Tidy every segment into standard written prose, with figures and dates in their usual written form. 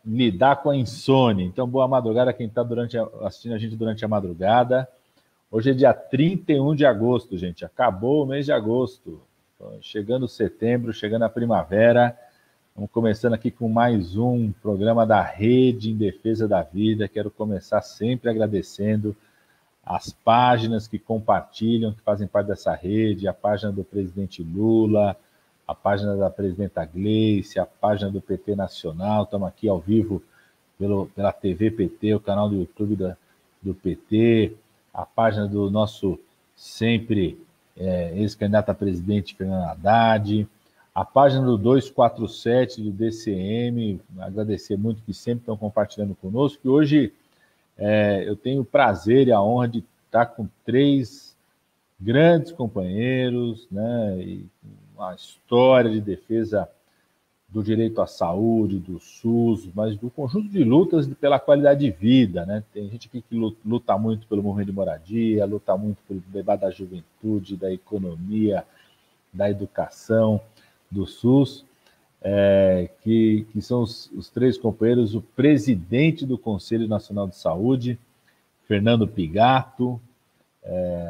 lidar com a insônia. Então, boa madrugada a quem está assistindo a gente durante a madrugada. Hoje é dia 31 de agosto, gente. Acabou o mês de agosto. Chegando setembro, chegando a primavera. Estamos começando aqui com mais um programa da Rede em Defesa da Vida. Quero começar sempre agradecendo as páginas que compartilham, que fazem parte dessa rede, a página do presidente Lula, a página da presidenta Gleice, a página do PT Nacional. Estamos aqui ao vivo pela TV PT, o canal do YouTube do PT, a página do nosso sempre ex-candidato a presidente Fernando Haddad, a página do 247 do DCM, agradecer muito que sempre estão compartilhando conosco. E hoje eu tenho o prazer e a honra de estar com 3 grandes companheiros, né, e uma história de defesa do direito à saúde, do SUS, mas do conjunto de lutas pela qualidade de vida, né? Tem gente aqui que luta muito pelo movimento de moradia, luta muito pelo debate da juventude, da economia, da educação, do SUS, que são os 3 companheiros, o presidente do Conselho Nacional de Saúde, Fernando Pigato,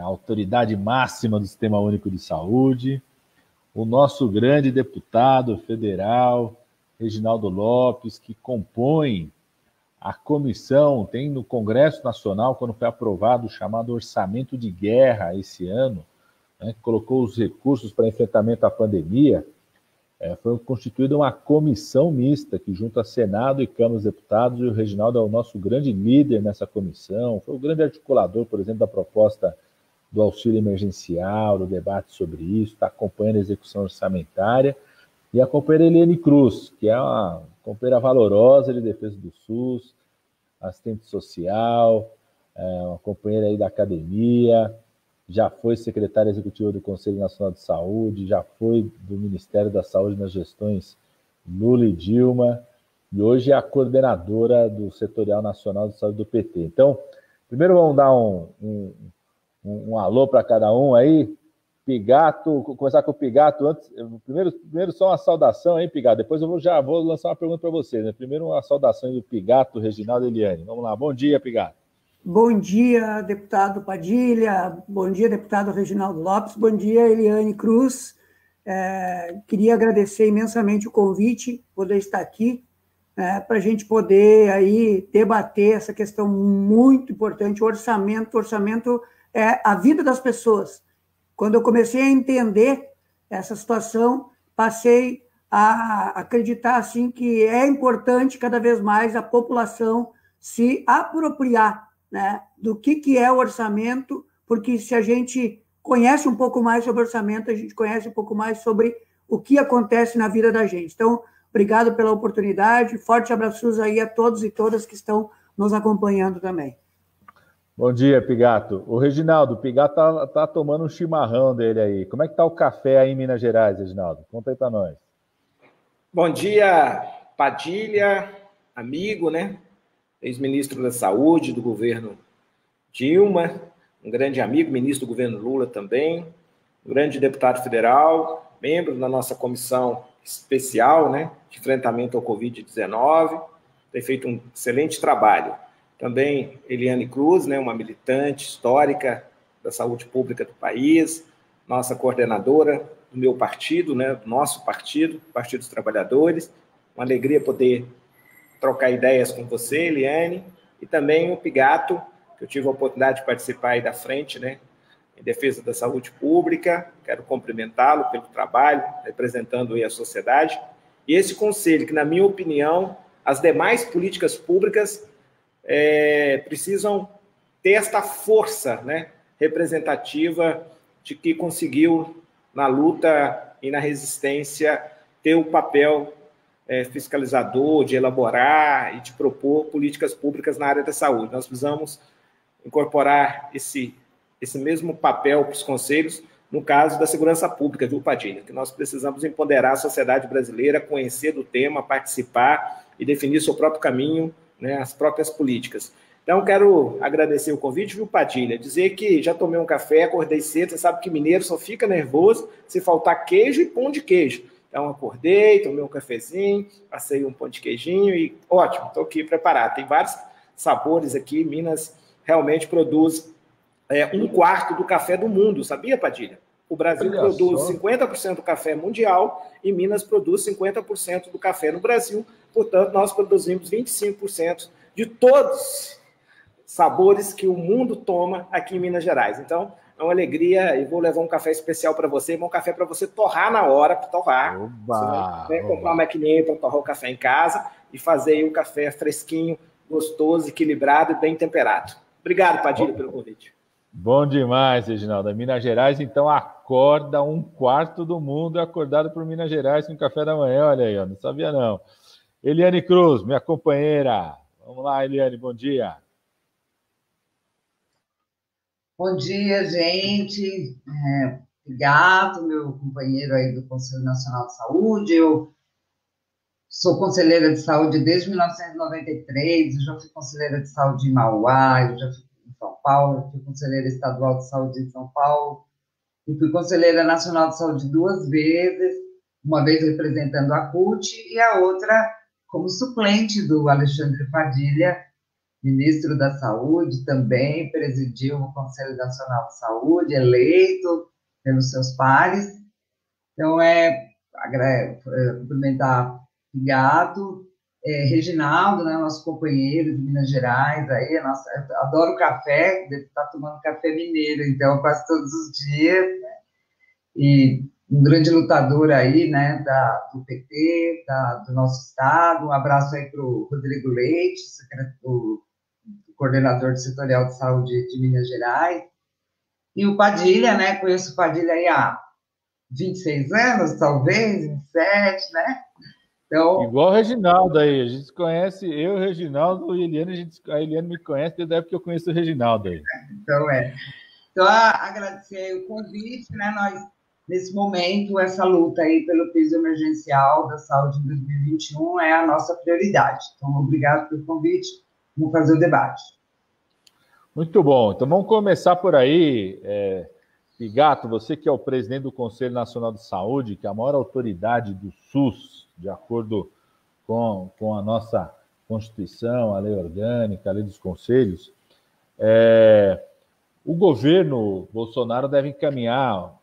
a autoridade máxima do Sistema Único de Saúde, o nosso grande deputado federal, Reginaldo Lopes, que compõe a comissão, tem no Congresso Nacional, quando foi aprovado o chamado Orçamento de Guerra esse ano, né, que colocou os recursos para enfrentamento à pandemia, foi constituída uma comissão mista que junta Senado e Câmara dos Deputados, e o Reginaldo é o nosso grande líder nessa comissão, foi o grande articulador, por exemplo, da proposta do auxílio emergencial, do debate sobre isso, está acompanhando a execução orçamentária, e a companheira Eliane Cruz, que é uma companheira valorosa de defesa do SUS, assistente social, uma companheira aí da academia, já foi secretária executiva do Conselho Nacional de Saúde, já foi do Ministério da Saúde nas gestões Lula e Dilma, e hoje é a coordenadora do Setorial Nacional de Saúde do PT. Então, primeiro vamos dar um alô para cada um aí. Pigato, vou começar com o Pigato antes. Primeiro só uma saudação aí, Pigato. Depois eu já vou lançar uma pergunta para você, né? Primeiro uma saudação do Pigato, Reginaldo e Eliane. Vamos lá, bom dia, Pigato. Bom dia, deputado Padilha. Bom dia, deputado Reginaldo Lopes. Bom dia, Eliane Cruz. Queria agradecer imensamente o convite, poder estar aqui, para a gente poder aí debater essa questão muito importante, o orçamento. O orçamento é a vida das pessoas. Quando eu comecei a entender essa situação, passei a acreditar assim, que é importante cada vez mais a população se apropriar, né, do que é o orçamento, porque se a gente conhece um pouco mais sobre orçamento, a gente conhece um pouco mais sobre o que acontece na vida da gente. Então, obrigado pela oportunidade, forte abraços aí a todos e todas que estão nos acompanhando também. Bom dia, Pigato. O Reginaldo, o Pigato tá tomando um chimarrão dele aí. Como é que tá o café aí em Minas Gerais, Reginaldo? Conta aí para nós. Bom dia, Padilha, amigo, né? Ex-ministro da Saúde do governo Dilma, um grande amigo, ministro do governo Lula também, um grande deputado federal, membro da nossa comissão especial, né, de enfrentamento ao Covid-19, tem feito um excelente trabalho. Também Eliane Cruz, né, uma militante histórica da saúde pública do país, nossa coordenadora do meu partido, né, do nosso partido, Partido dos Trabalhadores. Uma alegria poder trocar ideias com você, Eliane, e também o Pigato, que eu tive a oportunidade de participar aí da frente, né, em defesa da saúde pública. Quero cumprimentá-lo pelo trabalho, representando aí a sociedade. E esse conselho, que, na minha opinião, as demais políticas públicas precisam ter esta força, né, representativa de que conseguiu, na luta e na resistência, ter o papel fiscalizador, de elaborar e de propor políticas públicas na área da saúde. Nós precisamos incorporar esse mesmo papel para os conselhos no caso da segurança pública, viu, Padilha? Que nós precisamos empoderar a sociedade brasileira, conhecer do tema, participar e definir seu próprio caminho, né, as próprias políticas. Então, quero agradecer o convite, viu, Padilha? Dizer que já tomei um café, acordei cedo, você sabe que mineiro só fica nervoso se faltar queijo e pão de queijo. Então, acordei, tomei um cafezinho, passei um pão de queijinho e ótimo, estou aqui preparado. Tem vários sabores aqui, Minas realmente produz 1/4 do café do mundo, sabia, Padilha? O Brasil produz 50% do café mundial e Minas produz 50% do café no Brasil. Portanto, nós produzimos 25% de todos os sabores que o mundo toma aqui em Minas Gerais. Então, é uma alegria e vou levar um café especial para você, um café para você torrar na hora, para torrar. Oba, você vai comprar uma maquininha para torrar o café em casa e fazer aí um café fresquinho, gostoso, equilibrado e bem temperado. Obrigado, Padilha, pelo convite. Bom demais, Reginaldo. Minas Gerais, então, acorda 1/4 do mundo acordado por Minas Gerais com café da manhã. Olha aí, ó, não sabia não. Eliane Cruz, minha companheira. Vamos lá, Eliane, bom dia. Bom dia, gente. Obrigado, meu companheiro aí do Conselho Nacional de Saúde. Eu sou conselheira de saúde desde 1993, eu já fui conselheira de saúde em Mauá, eu já fui em São Paulo, eu fui conselheira estadual de saúde em São Paulo, e fui conselheira nacional de saúde 2 vezes, uma vez representando a CUT e a outra como suplente do Alexandre Padilha, ministro da Saúde, também presidiu o Conselho Nacional de Saúde, eleito pelos seus pares. Então, cumprimentar Gato, Reginaldo, né, nosso companheiro de Minas Gerais, aí, eu adoro café, devo estar tomando café mineiro, então, quase todos os dias, né, e um grande lutador aí, né, do PT, do nosso estado, um abraço aí para o Rodrigo Leite, o coordenador do setorial de saúde de Minas Gerais, e o Padilha, né, conheço o Padilha aí há 26 anos, talvez, 27, né? Então, igual o Reginaldo aí, a gente se conhece, eu, o Reginaldo e a Eliane, a Eliane me conhece desde a época que eu conheço o Reginaldo aí. Então, agradecer o convite, né, nós, nesse momento, essa luta aí pelo piso emergencial da saúde em 2021 é a nossa prioridade. Então, obrigado pelo convite, vamos fazer o debate. Muito bom, então vamos começar por aí. Pigato, você que é o presidente do Conselho Nacional de Saúde, que é a maior autoridade do SUS, de acordo com a nossa Constituição, a lei orgânica, a lei dos conselhos, o governo Bolsonaro deve encaminhar,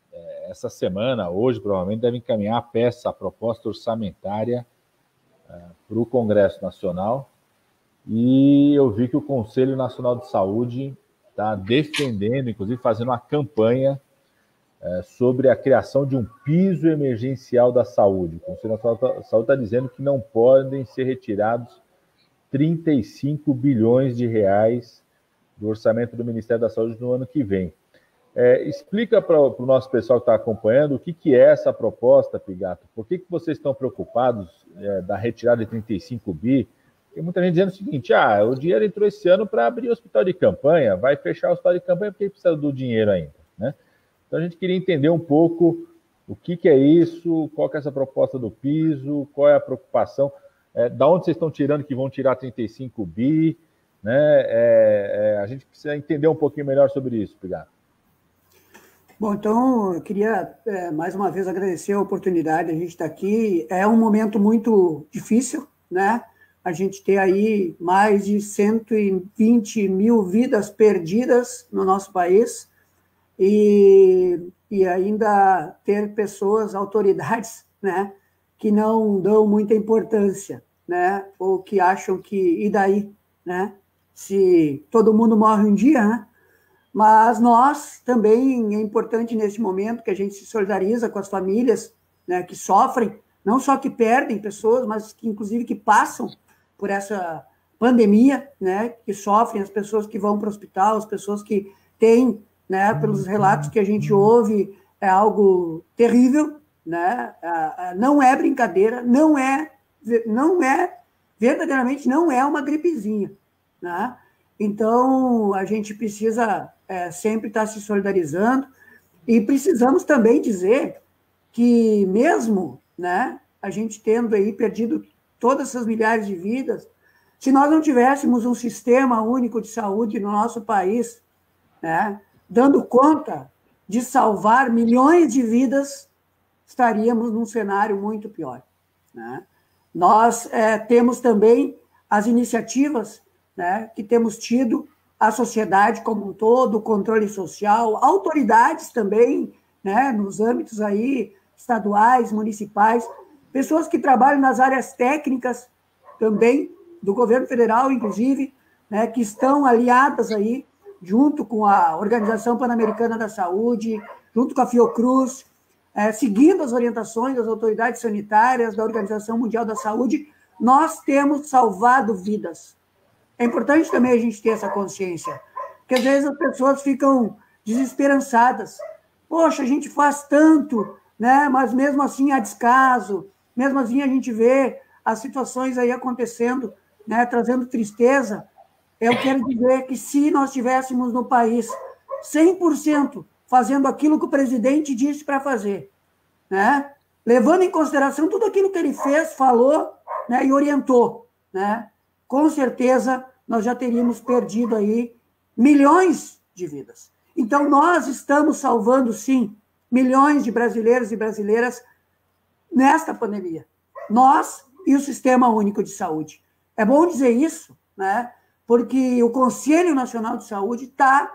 essa semana, hoje provavelmente, deve encaminhar a proposta orçamentária para o Congresso Nacional, e eu vi que o Conselho Nacional de Saúde está defendendo, inclusive fazendo uma campanha sobre a criação de um piso emergencial da saúde. O Conselho Nacional da Saúde está dizendo que não podem ser retirados 35 bilhões de reais do orçamento do Ministério da Saúde no ano que vem. Explica para o nosso pessoal que está acompanhando o que é essa proposta, Pigato. Por que vocês estão preocupados da retirada de 35 bi? Tem muita gente dizendo o seguinte, o dinheiro entrou esse ano para abrir o hospital de campanha, vai fechar o hospital de campanha porque precisa do dinheiro ainda, né? Então, a gente queria entender um pouco o que é isso, qual que é essa proposta do piso, qual é a preocupação, da onde vocês estão tirando que vão tirar 35 bi, né? A gente precisa entender um pouquinho melhor sobre isso, obrigado. Bom, então, eu queria, mais uma vez, agradecer a oportunidade de a gente estar aqui. É um momento muito difícil, né? A gente tem aí mais de 120 mil vidas perdidas no nosso país, e ainda ter pessoas, autoridades, né, que não dão muita importância, né, ou que acham que, e daí, né, se todo mundo morre um dia, né, mas nós também, é importante nesse momento que a gente se solidariza com as famílias, né, que sofrem, não só que perdem pessoas, mas que inclusive que passam por essa pandemia, né, que sofrem, as pessoas que vão para o hospital, as pessoas que têm, né, pelos relatos que a gente ouve, é algo terrível, né? Não é brincadeira, não é verdadeiramente não é uma gripezinha, né? Então a gente precisa sempre estar se solidarizando, e precisamos também dizer que mesmo, né, a gente tendo aí perdido todas essas milhares de vidas, se nós não tivéssemos um sistema único de saúde no nosso país, né, dando conta de salvar milhões de vidas, estaríamos num cenário muito pior, né? Nós temos também as iniciativas, né, que temos tido, a sociedade como um todo, o controle social, autoridades também, né, nos âmbitos aí estaduais, municipais, pessoas que trabalham nas áreas técnicas também, do governo federal, inclusive, né, que estão aliadas aí, junto com a Organização Pan-Americana da Saúde, junto com a Fiocruz, seguindo as orientações das autoridades sanitárias, da Organização Mundial da Saúde, nós temos salvado vidas. É importante também a gente ter essa consciência, porque às vezes as pessoas ficam desesperançadas. Poxa, a gente faz tanto, né? Mas mesmo assim há descaso, mesmo assim a gente vê as situações aí acontecendo, né? Trazendo tristeza. Eu quero dizer que se nós tivéssemos no país 100% fazendo aquilo que o presidente disse para fazer, né? Levando em consideração tudo aquilo que ele fez, falou, né? E orientou, né? Com certeza nós já teríamos perdido aí milhões de vidas. Então, nós estamos salvando, sim, milhões de brasileiros e brasileiras nesta pandemia. Nós e o Sistema Único de Saúde. É bom dizer isso, né? Porque o Conselho Nacional de Saúde está,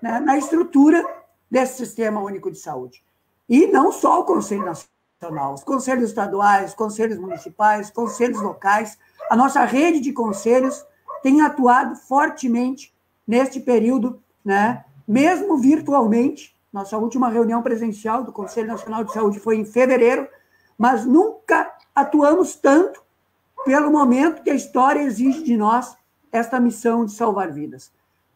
né, na estrutura desse Sistema Único de Saúde. E não só o Conselho Nacional, os conselhos estaduais, conselhos municipais, conselhos locais, a nossa rede de conselhos tem atuado fortemente neste período, né? Mesmo virtualmente. Nossa última reunião presencial do Conselho Nacional de Saúde foi em fevereiro, mas nunca atuamos tanto pelo momento que a história exige de nós esta missão de salvar vidas.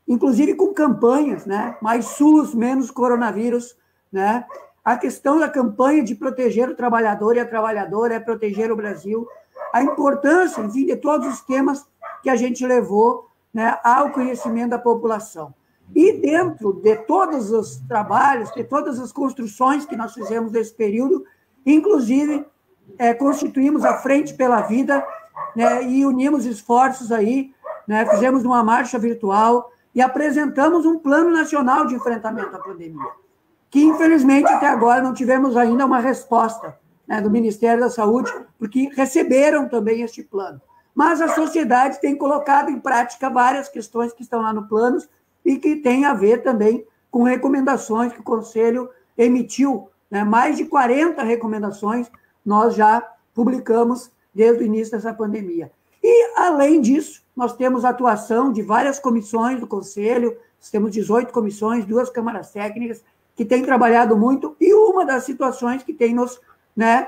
Inclusive com campanhas, né? Mais SUS, menos coronavírus, né? A questão da campanha de proteger o trabalhador e a trabalhadora é proteger o Brasil. A importância, enfim, de todos os temas que a gente levou, né, ao conhecimento da população. E dentro de todos os trabalhos, de todas as construções que nós fizemos nesse período, inclusive constituímos a Frente pela Vida, né, e unimos esforços aí, né, fizemos uma marcha virtual e apresentamos um plano nacional de enfrentamento à pandemia, que infelizmente até agora não tivemos ainda uma resposta, né, do Ministério da Saúde, porque receberam também este plano. Mas a sociedade tem colocado em prática várias questões que estão lá no plano e que tem a ver também com recomendações que o Conselho emitiu, né? Mais de 40 recomendações nós já publicamos desde o início dessa pandemia. E, além disso, nós temos a atuação de várias comissões do Conselho, nós temos 18 comissões, 2 câmaras técnicas, que têm trabalhado muito, e uma das situações que tem nos, né,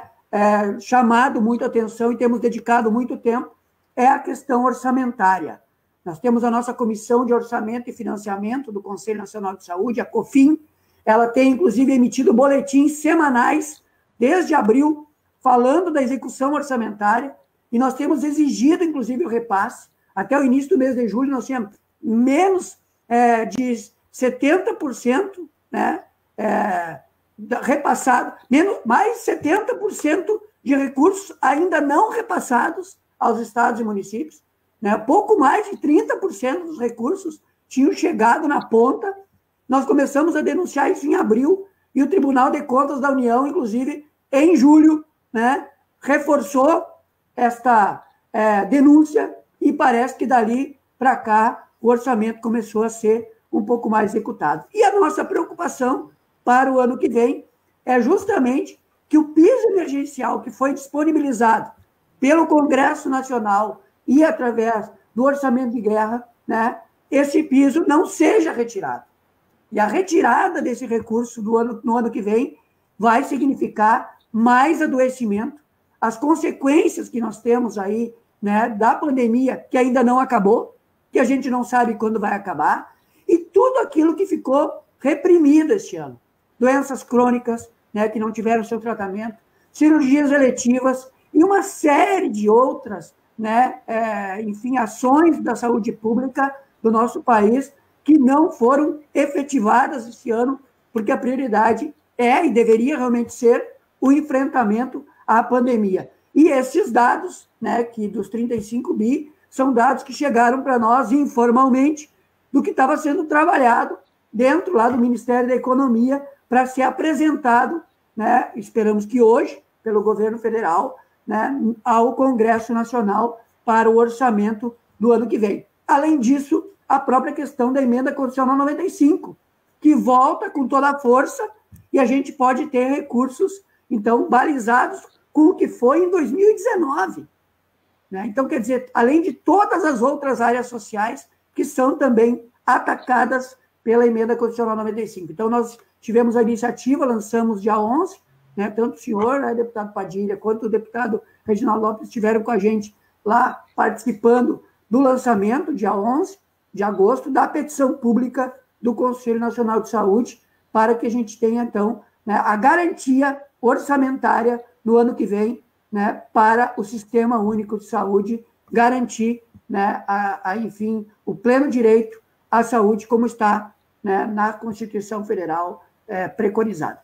chamado muito atenção e temos dedicado muito tempo é a questão orçamentária. Nós temos a nossa Comissão de Orçamento e Financiamento do Conselho Nacional de Saúde, a COFIN. Ela tem, inclusive, emitido boletins semanais, desde abril, falando da execução orçamentária, e nós temos exigido, inclusive, o repasse. Até o início do mês de julho, nós tínhamos menos de 70%, né, repassado, mais 70% de recursos ainda não repassados aos estados e municípios, né? Pouco mais de 30% dos recursos tinham chegado na ponta. Nós começamos a denunciar isso em abril, e o Tribunal de Contas da União, inclusive, em julho, né, reforçou esta denúncia, e parece que dali para cá o orçamento começou a ser um pouco mais executado. E a nossa preocupação para o ano que vem é justamente que o piso emergencial que foi disponibilizado pelo Congresso Nacional e através do orçamento de guerra, né, esse piso não seja retirado. E a retirada desse recurso no ano que vem vai significar mais adoecimento, as consequências que nós temos aí, né, da pandemia, que ainda não acabou, que a gente não sabe quando vai acabar, e tudo aquilo que ficou reprimido este ano. Doenças crônicas, né, que não tiveram seu tratamento, cirurgias eletivas e uma série de outras, né, enfim, ações da saúde pública do nosso país que não foram efetivadas esse ano, porque a prioridade é e deveria realmente ser o enfrentamento à pandemia. E esses dados, né, que dos 35 bi, são dados que chegaram para nós informalmente do que estava sendo trabalhado dentro lá do Ministério da Economia para ser apresentado né, esperamos que hoje, pelo governo federal, né, ao Congresso Nacional para o orçamento do ano que vem. Além disso, a própria questão da emenda constitucional 95, que volta com toda a força e a gente pode ter recursos, então, balizados com o que foi em 2019. Né? Então, quer dizer, além de todas as outras áreas sociais que são também atacadas pela emenda constitucional 95. Então, nós tivemos a iniciativa, lançamos dia 11, né? Tanto o senhor, né, deputado Padilha, quanto o deputado Reginaldo Lopes estiveram com a gente lá participando do lançamento, dia 11 de agosto, da petição pública do Conselho Nacional de Saúde, para que a gente tenha, então, né, a garantia orçamentária no ano que vem, né, para o Sistema Único de Saúde garantir, né, enfim, o pleno direito à saúde, como está, né, na Constituição Federal preconizado.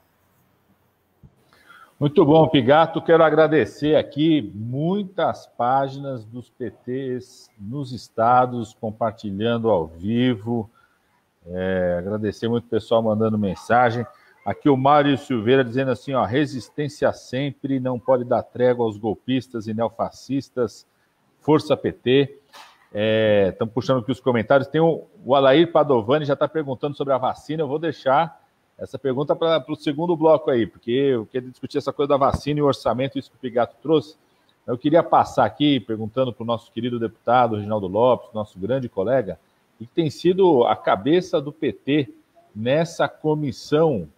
Muito bom, Pigato. Quero agradecer aqui muitas páginas dos PTs nos estados, compartilhando ao vivo. Agradecer muito o pessoal mandando mensagem. Aqui o Mário Silveira dizendo assim, ó, resistência sempre, não pode dar trégua aos golpistas e neofascistas. Força PT. Estamos puxando aqui os comentários. Tem o Alair Padovani, já está perguntando sobre a vacina. Eu vou deixar essa pergunta para o segundo bloco aí, porque eu queria discutir essa coisa da vacina e o orçamento, isso que o Pigato trouxe. Eu queria passar aqui perguntando para o nosso querido deputado Reginaldo Lopes, nosso grande colega, que tem sido a cabeça do PT nessa comissão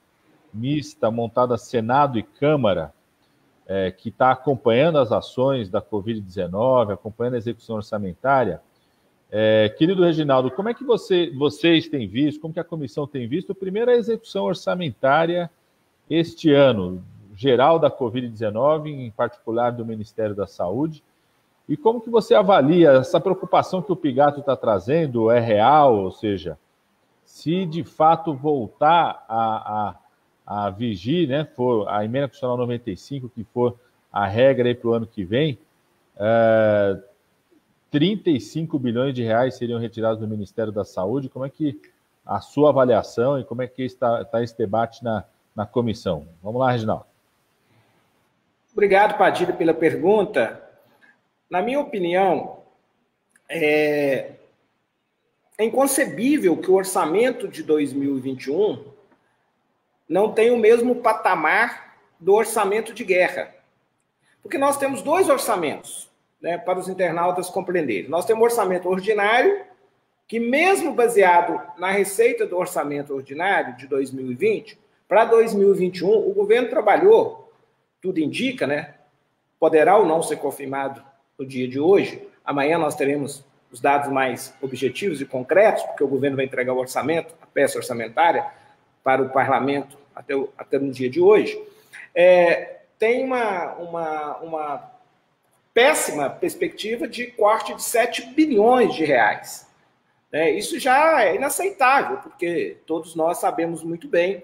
mista montada Senado e Câmara, que está acompanhando as ações da Covid-19, acompanhando a execução orçamentária. Querido Reginaldo, como é que vocês têm visto, como que a comissão tem visto, primeiro, a execução orçamentária este ano, geral da Covid-19, em particular do Ministério da Saúde, e como que você avalia essa preocupação que o Pigato está trazendo, é real, ou seja, se de fato voltar a vigir, né, for a emenda constitucional 95, que for a regra para o ano que vem, 35 bilhões de reais seriam retirados do Ministério da Saúde. Como é que a sua avaliação e como é que está esse debate na comissão? Vamos lá, Reginaldo. Obrigado, Padilha, pela pergunta. Na minha opinião, é inconcebível que o orçamento de 2021 não tenha o mesmo patamar do orçamento de guerra. Porque nós temos dois orçamentos, né, para os internautas compreenderem. Nós temos um orçamento ordinário, que mesmo baseado na receita do orçamento ordinário de 2020, para 2021, o governo trabalhou, tudo indica, né, poderá ou não ser confirmado no dia de hoje. Amanhã nós teremos os dados mais objetivos e concretos, porque o governo vai entregar o orçamento, a peça orçamentária, para o parlamento até no dia de hoje. Tem uma péssima perspectiva de corte de 7 bilhões de reais. Isso já é inaceitável, porque todos nós sabemos muito bem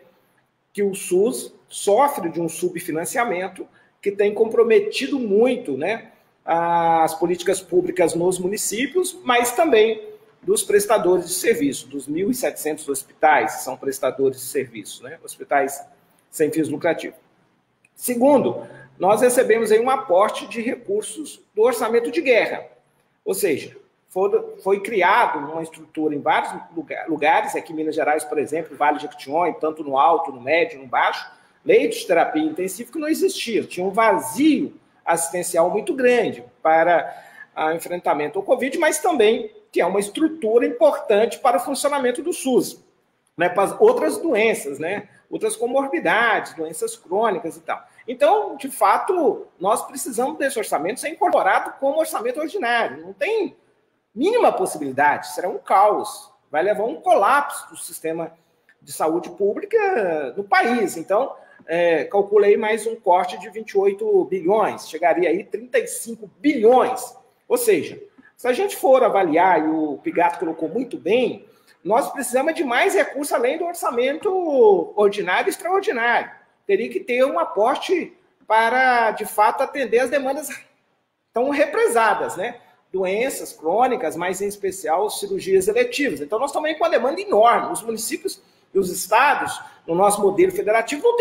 que o SUS sofre de um subfinanciamento que tem comprometido muito, né, as políticas públicas nos municípios, mas também dos prestadores de serviço, dos 1.700 hospitais que são prestadores de serviço, né, hospitais sem fins lucrativos. Segundo, nós recebemos aí um aporte de recursos do orçamento de guerra, ou seja, foi criado uma estrutura em vários lugares, aqui em Minas Gerais, por exemplo, Vale de Jequitinhonha, tanto no alto, no médio, no baixo, leitos de terapia intensiva que não existiam, tinha um vazio assistencial muito grande para o enfrentamento ao Covid, mas também que é uma estrutura importante para o funcionamento do SUS, né, para outras doenças, né, outras comorbidades, doenças crônicas e tal. Então, de fato, nós precisamos desse orçamento ser incorporado como orçamento ordinário. Não tem mínima possibilidade, será um caos, vai levar a um colapso do sistema de saúde pública no país. Então, calculei mais um corte de 28 bilhões, chegaria aí 35 bilhões. Ou seja, se a gente for avaliar, e o Pigato colocou muito bem, nós precisamos de mais recursos além do orçamento ordinário e extraordinário. Teria que ter um aporte para, de fato, atender as demandas tão represadas, né? Doenças crônicas, mas em especial cirurgias eletivas. Então, nós estamos aí com uma demanda enorme. Os municípios E os estados, no nosso modelo federativo, não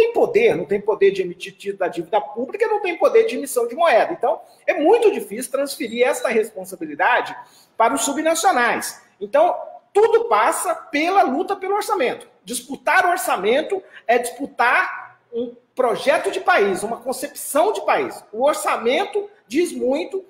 tem poder de emitir título da dívida pública, não tem poder de emissão de moeda. Então, é muito difícil transferir essa responsabilidade para os subnacionais. Então, tudo passa pela luta pelo orçamento. Disputar o orçamento é disputar um projeto de país, uma concepção de país. O orçamento diz muito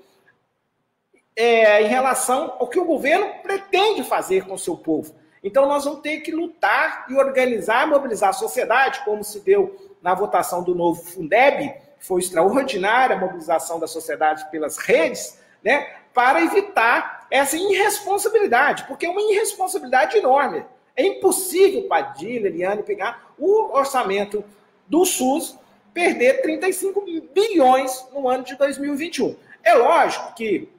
em relação ao que o governo pretende fazer com o seu povo. Então, nós vamos ter que lutar e organizar, mobilizar a sociedade, como se deu na votação do novo Fundeb, foi extraordinária a mobilização da sociedade pelas redes, né, para evitar essa irresponsabilidade, porque é uma irresponsabilidade enorme. É impossível, Padilha, Eliane, pegar o orçamento do SUS, perder 35 bilhões no ano de 2021. É lógico que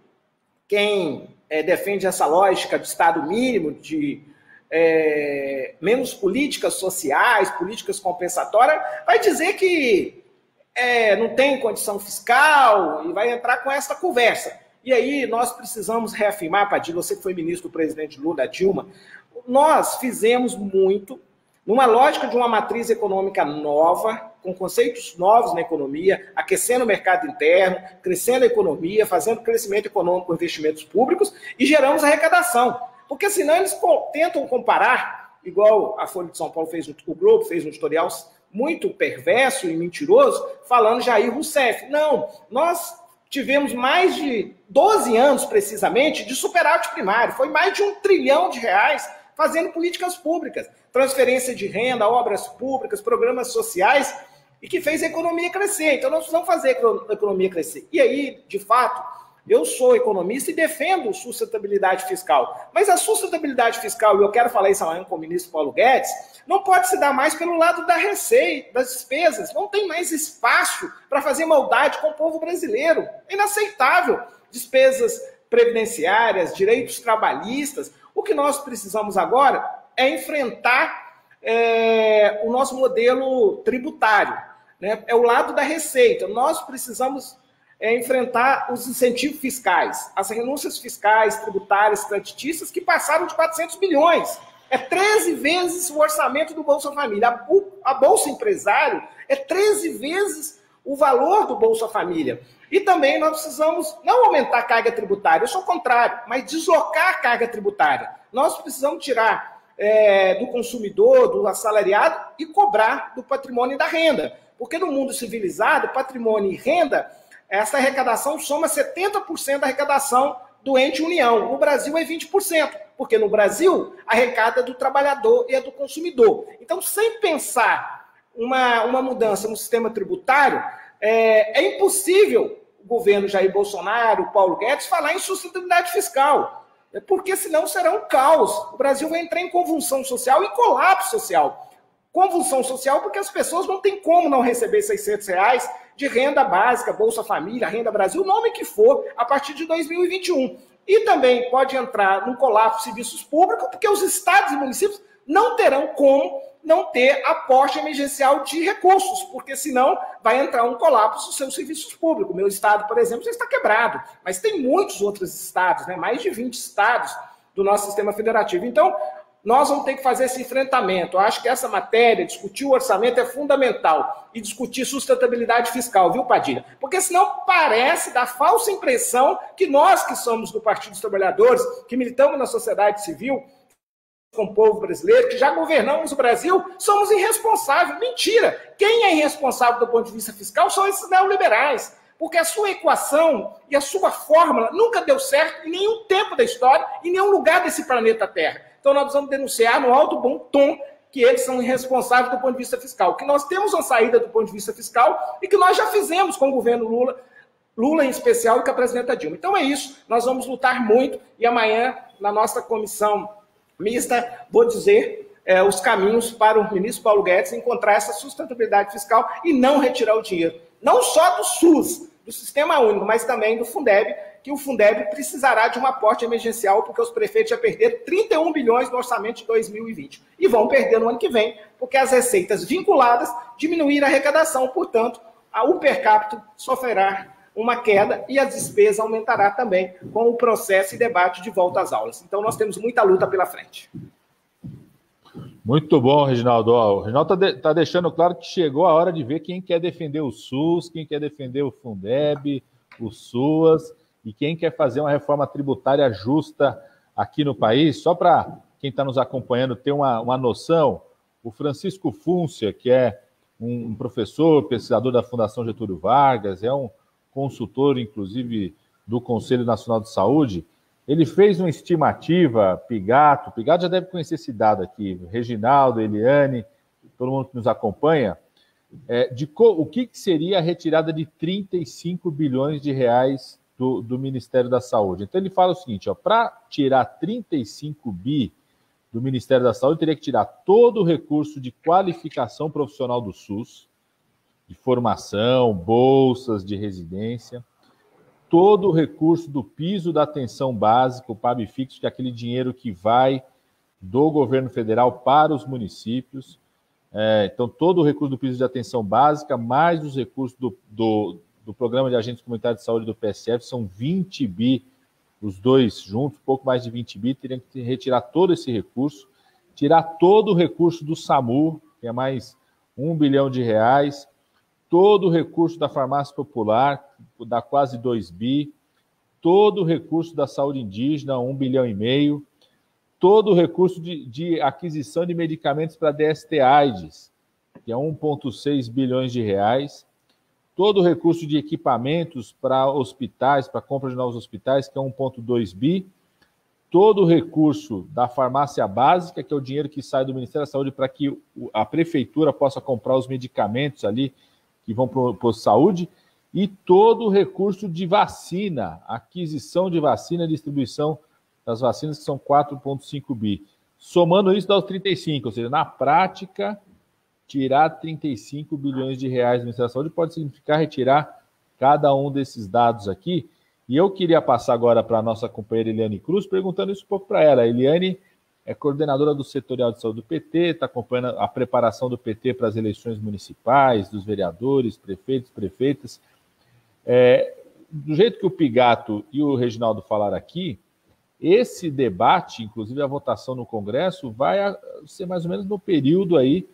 quem defende essa lógica de Estado mínimo, de menos políticas sociais, políticas compensatórias, vai dizer que não tem condição fiscal e vai entrar com essa conversa. E aí nós precisamos reafirmar, Padilha, você que foi ministro do presidente Lula, da Dilma, nós fizemos muito numa lógica de uma matriz econômica nova, com conceitos novos na economia, aquecendo o mercado interno, crescendo a economia, fazendo crescimento econômico com investimentos públicos e geramos arrecadação. Porque senão eles tentam comparar, igual a Folha de São Paulo fez, o Globo fez um editorial muito perverso e mentiroso, falando Jair Rousseff. Não, nós tivemos mais de 12 anos, precisamente, de superávit primário. Foi mais de R$1 trilhão fazendo políticas públicas, transferência de renda, obras públicas, programas sociais, e que fez a economia crescer. Então, nós precisamos fazer a economia crescer. E aí, de fato, eu sou economista e defendo sustentabilidade fiscal. Mas a sustentabilidade fiscal, e eu quero falar isso amanhã com o ministro Paulo Guedes, não pode se dar mais pelo lado da receita, das despesas. Não tem mais espaço para fazer maldade com o povo brasileiro. É inaceitável. Despesas previdenciárias, direitos trabalhistas. O que nós precisamos agora é enfrentar o nosso modelo tributário, né? É o lado da receita. Nós precisamos enfrentar os incentivos fiscais, as renúncias fiscais, tributárias, creditícias, que passaram de 400 bilhões. É 13 vezes o orçamento do Bolsa Família. A Bolsa Empresário é 13 vezes o valor do Bolsa Família. E também nós precisamos não aumentar a carga tributária, eu sou o contrário, mas deslocar a carga tributária. Nós precisamos tirar do consumidor, do assalariado e cobrar do patrimônio e da renda. Porque no mundo civilizado, patrimônio e renda, essa arrecadação soma 70% da arrecadação do ente União. No Brasil é 20%, porque no Brasil arrecada é do trabalhador e é do consumidor. Então, sem pensar uma mudança no sistema tributário, é impossível o governo Jair Bolsonaro, o Paulo Guedes, falar em sustentabilidade fiscal, porque senão será um caos. O Brasil vai entrar em convulsão social e colapso social. Convulsão social porque as pessoas não têm como não receber R$600 de renda básica, Bolsa Família, Renda Brasil, o nome que for, a partir de 2021. E também pode entrar num colapso de serviços públicos, porque os estados e municípios não terão como não ter aporte emergencial de recursos, porque senão vai entrar um colapso dos seus serviços públicos. O meu estado, por exemplo, já está quebrado, mas tem muitos outros estados, né? Mais de 20 estados do nosso sistema federativo. Então, nós vamos ter que fazer esse enfrentamento. Eu acho que essa matéria, discutir o orçamento é fundamental. E discutir sustentabilidade fiscal, viu, Padilha? Porque senão parece dar falsa impressão que nós que somos do Partido dos Trabalhadores, que militamos na sociedade civil, com o povo brasileiro, que já governamos o Brasil, somos irresponsáveis. Mentira! Quem é irresponsável do ponto de vista fiscal são esses neoliberais. Porque a sua equação e a sua fórmula nunca deu certo em nenhum tempo da história, em nenhum lugar desse planeta Terra. Então nós vamos denunciar no alto bom tom que eles são irresponsáveis do ponto de vista fiscal, que nós temos uma saída do ponto de vista fiscal e que nós já fizemos com o governo Lula em especial e com a presidenta Dilma. Então é isso, nós vamos lutar muito e amanhã, na nossa comissão mista, vou dizer os caminhos para o ministro Paulo Guedes encontrar essa sustentabilidade fiscal e não retirar o dinheiro, não só do SUS, do Sistema Único, mas também do Fundeb, que o Fundeb precisará de um aporte emergencial, porque os prefeitos já perderam 31 bilhões no orçamento de 2020. E vão perder no ano que vem, porque as receitas vinculadas diminuíram a arrecadação, portanto, o per capita sofrerá uma queda e a despesa aumentará também com o processo e debate de volta às aulas. Então, nós temos muita luta pela frente. Muito bom, Reginaldo. Ó, o Reginaldo está deixando claro que chegou a hora de ver quem quer defender o SUS, quem quer defender o Fundeb, o SUAS, e quem quer fazer uma reforma tributária justa aqui no país. Só para quem está nos acompanhando ter uma noção, o Francisco Fúncia, que é um professor, pesquisador da Fundação Getúlio Vargas, é um consultor, inclusive, do Conselho Nacional de Saúde, ele fez uma estimativa, Pigato já deve conhecer esse dado aqui, Reginaldo, Eliane, todo mundo que nos acompanha, o que seria a retirada de 35 bilhões de reais do Ministério da Saúde. Então ele fala o seguinte, para tirar 35 bi do Ministério da Saúde, teria que tirar todo o recurso de qualificação profissional do SUS, de formação, bolsas de residência, todo o recurso do piso da atenção básica, o PAB fixo, que é aquele dinheiro que vai do governo federal para os municípios. Então, todo o recurso do piso de atenção básica, mais os recursos do Programa de Agentes Comunitários de Saúde do PSF, são 20 bi, os dois juntos, pouco mais de 20 bi, teriam que retirar todo esse recurso, tirar todo o recurso do SAMU, que é mais 1 bilhão de reais, todo o recurso da farmácia popular, dá quase 2 bi, todo o recurso da saúde indígena, 1 bilhão e meio, todo o recurso de aquisição de medicamentos para DST-AIDS, que é 1,6 bilhões de reais, todo o recurso de equipamentos para hospitais, para compra de novos hospitais, que é 1,2 bi, todo o recurso da farmácia básica, que é o dinheiro que sai do Ministério da Saúde para que a prefeitura possa comprar os medicamentos ali, que vão para o saúde, e todo o recurso de vacina, aquisição de vacina, distribuição das vacinas, que são 4,5 bi. Somando isso, dá os 35, ou seja, na prática, tirar 35 bilhões de reais do Ministério da Saúde pode significar retirar cada um desses dados aqui. E eu queria passar agora para a nossa companheira Eliane Cruz, perguntando isso um pouco para ela. A Eliane é coordenadora do Setorial de Saúde do PT, está acompanhando a preparação do PT para as eleições municipais, dos vereadores, prefeitos, prefeitas. Do jeito que o Pigato e o Reginaldo falaram aqui, esse debate, inclusive a votação no Congresso, vai ser mais ou menos no período aí,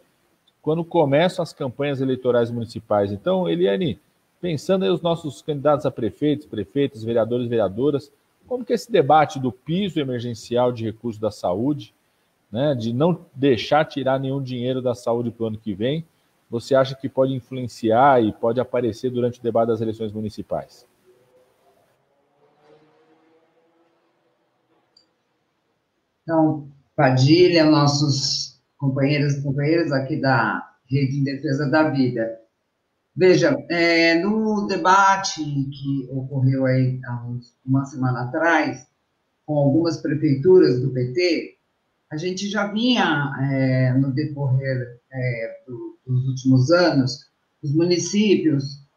quando começam as campanhas eleitorais municipais. Então, Eliane, pensando aí os nossos candidatos a prefeitos, prefeitas, vereadores, vereadoras, como que esse debate do piso emergencial de recursos da saúde, né, de não deixar tirar nenhum dinheiro da saúde para o ano que vem, você acha que pode influenciar e pode aparecer durante o debate das eleições municipais? Então, Padilha, nossos companheiros e companheiras aqui da Rede em Defesa da Vida. Veja, no debate que ocorreu aí há uma semana atrás, com algumas prefeituras do PT, a gente já vinha, no decorrer dos últimos anos, os municípios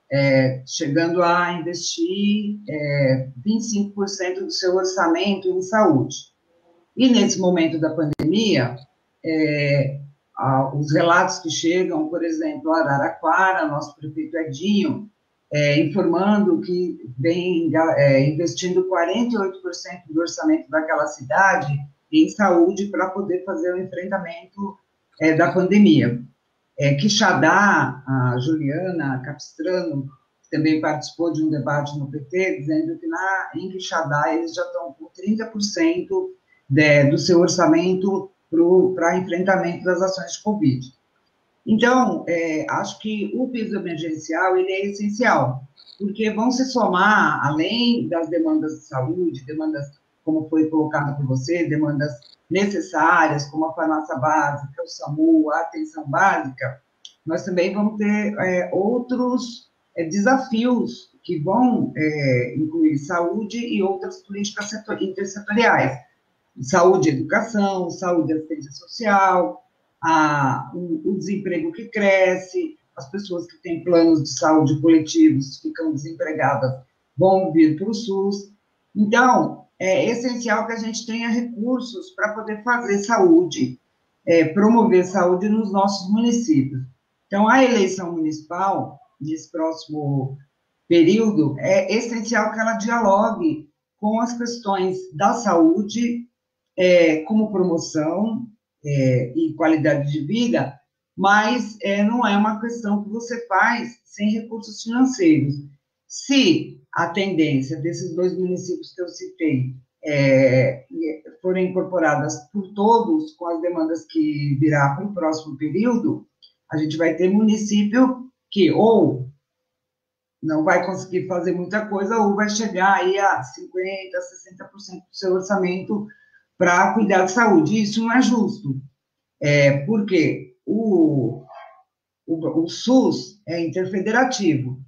chegando a investir 25% do seu orçamento em saúde. E nesse momento da pandemia, os relatos que chegam, por exemplo, Araraquara, nosso prefeito Edinho, informando que vem investindo 48% do orçamento daquela cidade em saúde para poder fazer o enfrentamento da pandemia. Quixadá, a Juliana Capistrano, também participou de um debate no PT, dizendo que em Quixadá eles já estão com 30% do seu orçamento para enfrentamento das ações de Covid. Então, acho que o piso emergencial ele é essencial, porque vão se somar, além das demandas de saúde, demandas, como foi colocado por você, demandas necessárias, como a farmácia básica, o SAMU, a atenção básica, nós também vamos ter outros desafios que vão incluir saúde e outras políticas intersetoriais. Saúde e educação, saúde e assistência social, o desemprego que cresce, as pessoas que têm planos de saúde coletivos ficam desempregadas, vão vir para o SUS. Então, é essencial que a gente tenha recursos para poder fazer saúde, promover saúde nos nossos municípios. Então, a eleição municipal, nesse próximo período, é essencial que ela dialogue com as questões da saúde, como promoção, e qualidade de vida, mas não é uma questão que você faz sem recursos financeiros. Se a tendência desses 2 municípios que eu citei forem incorporadas por todos com as demandas que virá para o próximo período, a gente vai ter município que ou não vai conseguir fazer muita coisa ou vai chegar aí a 50%, 60% do seu orçamento para cuidar de saúde. Isso não é justo, porque o SUS é interfederativo,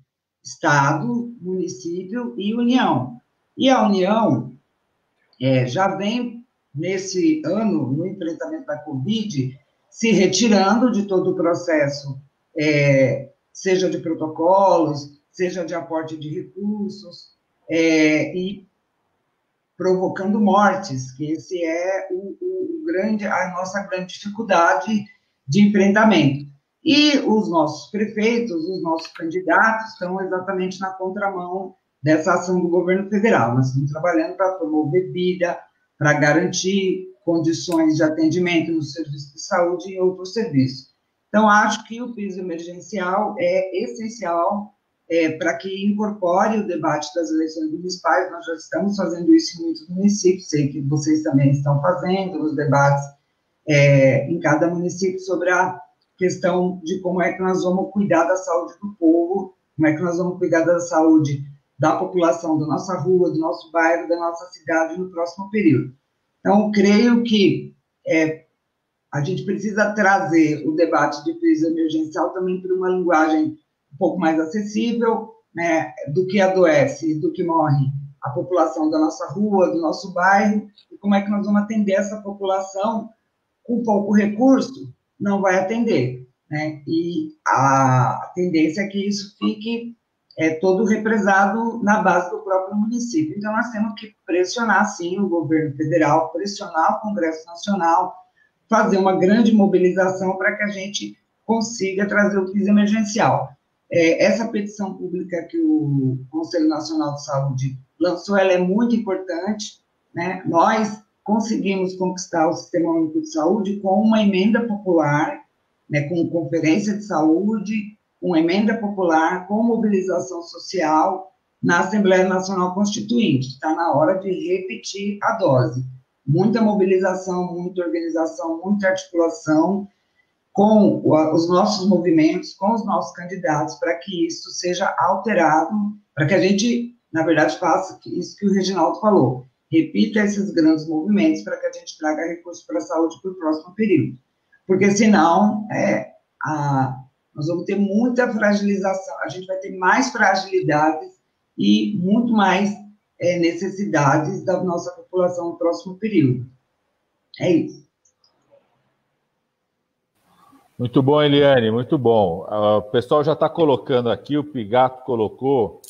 Estado, município e União. E a União já vem, nesse ano, no enfrentamento da Covid, se retirando de todo o processo, seja de protocolos, seja de aporte de recursos, e provocando mortes, que esse é a nossa grande dificuldade de enfrentamento. E os nossos prefeitos, os nossos candidatos estão exatamente na contramão dessa ação do governo federal. Nós estamos trabalhando para promover vida, para garantir condições de atendimento no serviço de saúde e outros serviços. Então, acho que o piso emergencial é essencial para que incorpore o debate das eleições municipais. Nós já estamos fazendo isso em muitos municípios, sei que vocês também estão fazendo os debates em cada município sobre a questão de como é que nós vamos cuidar da saúde do povo, como é que nós vamos cuidar da saúde da população da nossa rua, do nosso bairro, da nossa cidade no próximo período. Então, creio que a gente precisa trazer o debate de crise emergencial também para uma linguagem um pouco mais acessível, né, do que adoece, do que morre a população da nossa rua, do nosso bairro, e como é que nós vamos atender essa população com pouco recurso, não vai atender, né? E a tendência é que isso fique todo represado na base do próprio município. Então, nós temos que pressionar, sim, o governo federal, pressionar o Congresso Nacional, fazer uma grande mobilização para que a gente consiga trazer o piso emergencial. Essa petição pública que o Conselho Nacional de Saúde lançou, ela é muito importante, né? Nós conseguimos conquistar o Sistema Único de Saúde com uma emenda popular, né, com conferência de saúde, com emenda popular, com mobilização social na Assembleia Nacional Constituinte. Está na hora de repetir a dose. Muita mobilização, muita organização, muita articulação com os nossos movimentos, com os nossos candidatos, para que isso seja alterado, para que a gente, na verdade, faça isso que o Reginaldo falou, repita esses grandes movimentos para que a gente traga recursos para a saúde para o próximo período. Porque, senão, nós vamos ter muita fragilização, a gente vai ter mais fragilidades e muito mais necessidades da nossa população no próximo período. É isso. Muito bom, Eliane, muito bom. O pessoal já está colocando aqui, o Pigato colocou,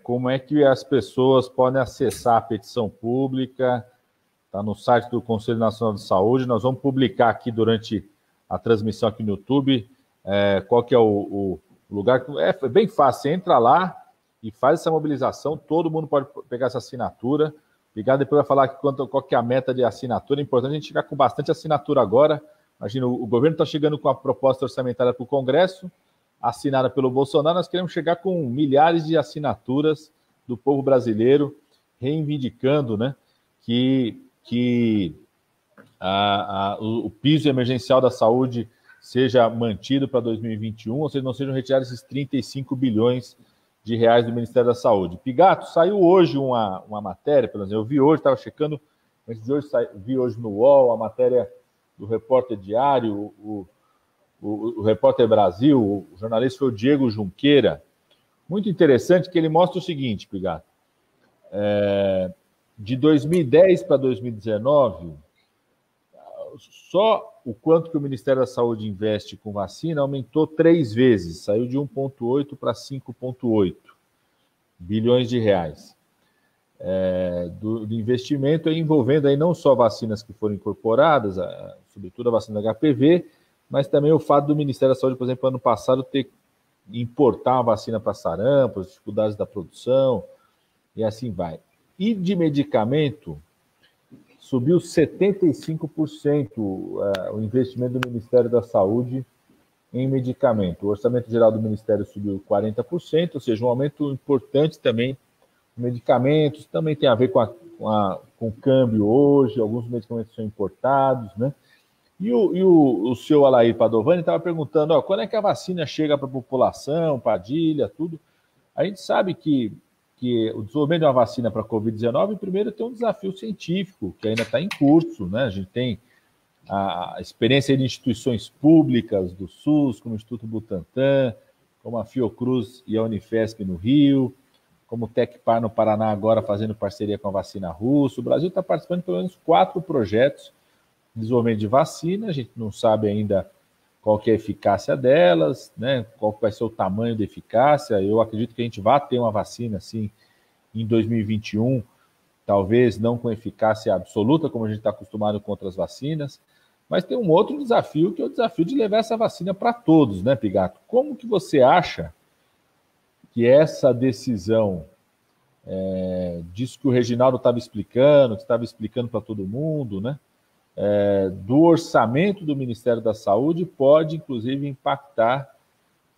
como é que as pessoas podem acessar a petição pública, está no site do Conselho Nacional de Saúde, nós vamos publicar aqui durante a transmissão aqui no YouTube, qual que é o lugar, é bem fácil, você entra lá e faz essa mobilização, todo mundo pode pegar essa assinatura. O Pigato depois vai falar aqui qual que é a meta de assinatura, é importante a gente chegar com bastante assinatura agora. Imagina, o governo está chegando com a proposta orçamentária para o Congresso, assinada pelo Bolsonaro, nós queremos chegar com milhares de assinaturas do povo brasileiro, reivindicando, né, que o piso emergencial da saúde seja mantido para 2021, ou seja, não sejam retirados esses 35 bilhões de reais do Ministério da Saúde. Pigato, saiu hoje uma matéria, pelo menos eu vi hoje, estava checando, antes de hoje, vi hoje no UOL a matéria do Repórter Diário, o Repórter Brasil, o jornalista foi o Diego Junqueira. Muito interessante que ele mostra o seguinte, Pigato. De 2010 para 2019, só o quanto que o Ministério da Saúde investe com vacina aumentou 3 vezes, saiu de 1,8 para 5,8 bilhões de reais. Do investimento envolvendo aí não só vacinas que foram incorporadas, sobretudo a vacina da HPV, mas também o fato do Ministério da Saúde, por exemplo, ano passado ter importar uma vacina para sarampo, as dificuldades da produção, e assim vai. E de medicamento, subiu 75% o investimento do Ministério da Saúde em medicamento. O orçamento geral do Ministério subiu 40%, ou seja, um aumento importante também em medicamentos, também tem a ver com o câmbio hoje, alguns medicamentos são importados, né? E o seu Alair Padovani estava perguntando, quando é que a vacina chega para a população, Padilha, tudo. A gente sabe que o desenvolvimento de uma vacina para a Covid-19, primeiro tem um desafio científico, que ainda está em curso, né? A gente tem a experiência de instituições públicas do SUS, como o Instituto Butantan, como a Fiocruz e a Unifesp no Rio, como o Tecpar no Paraná agora fazendo parceria com a vacina russa. O Brasil está participando de pelo menos 4 projetos de desenvolvimento de vacina, a gente não sabe ainda qual que é a eficácia delas, né? Qual vai ser o tamanho da eficácia. Eu acredito que a gente vai ter uma vacina assim em 2021, talvez não com eficácia absoluta, como a gente está acostumado com outras vacinas, mas tem um outro desafio, que é o desafio de levar essa vacina para todos, né, Pigato? Como que você acha que essa decisão, disso que o Reginaldo estava explicando, que estava explicando para todo mundo, né, do orçamento do Ministério da Saúde pode, inclusive, impactar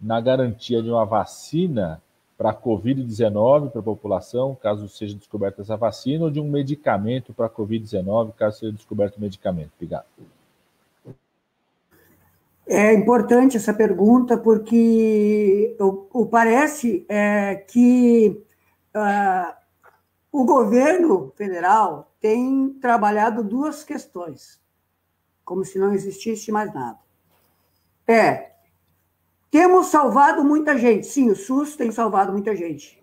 na garantia de uma vacina para a Covid-19 para a população, caso seja descoberta essa vacina, ou de um medicamento para a Covid-19, caso seja descoberto o medicamento? Obrigado. É importante essa pergunta, porque parece que o governo federal tem trabalhado 2 questões, como se não existisse mais nada. Temos salvado muita gente. Sim, o SUS tem salvado muita gente.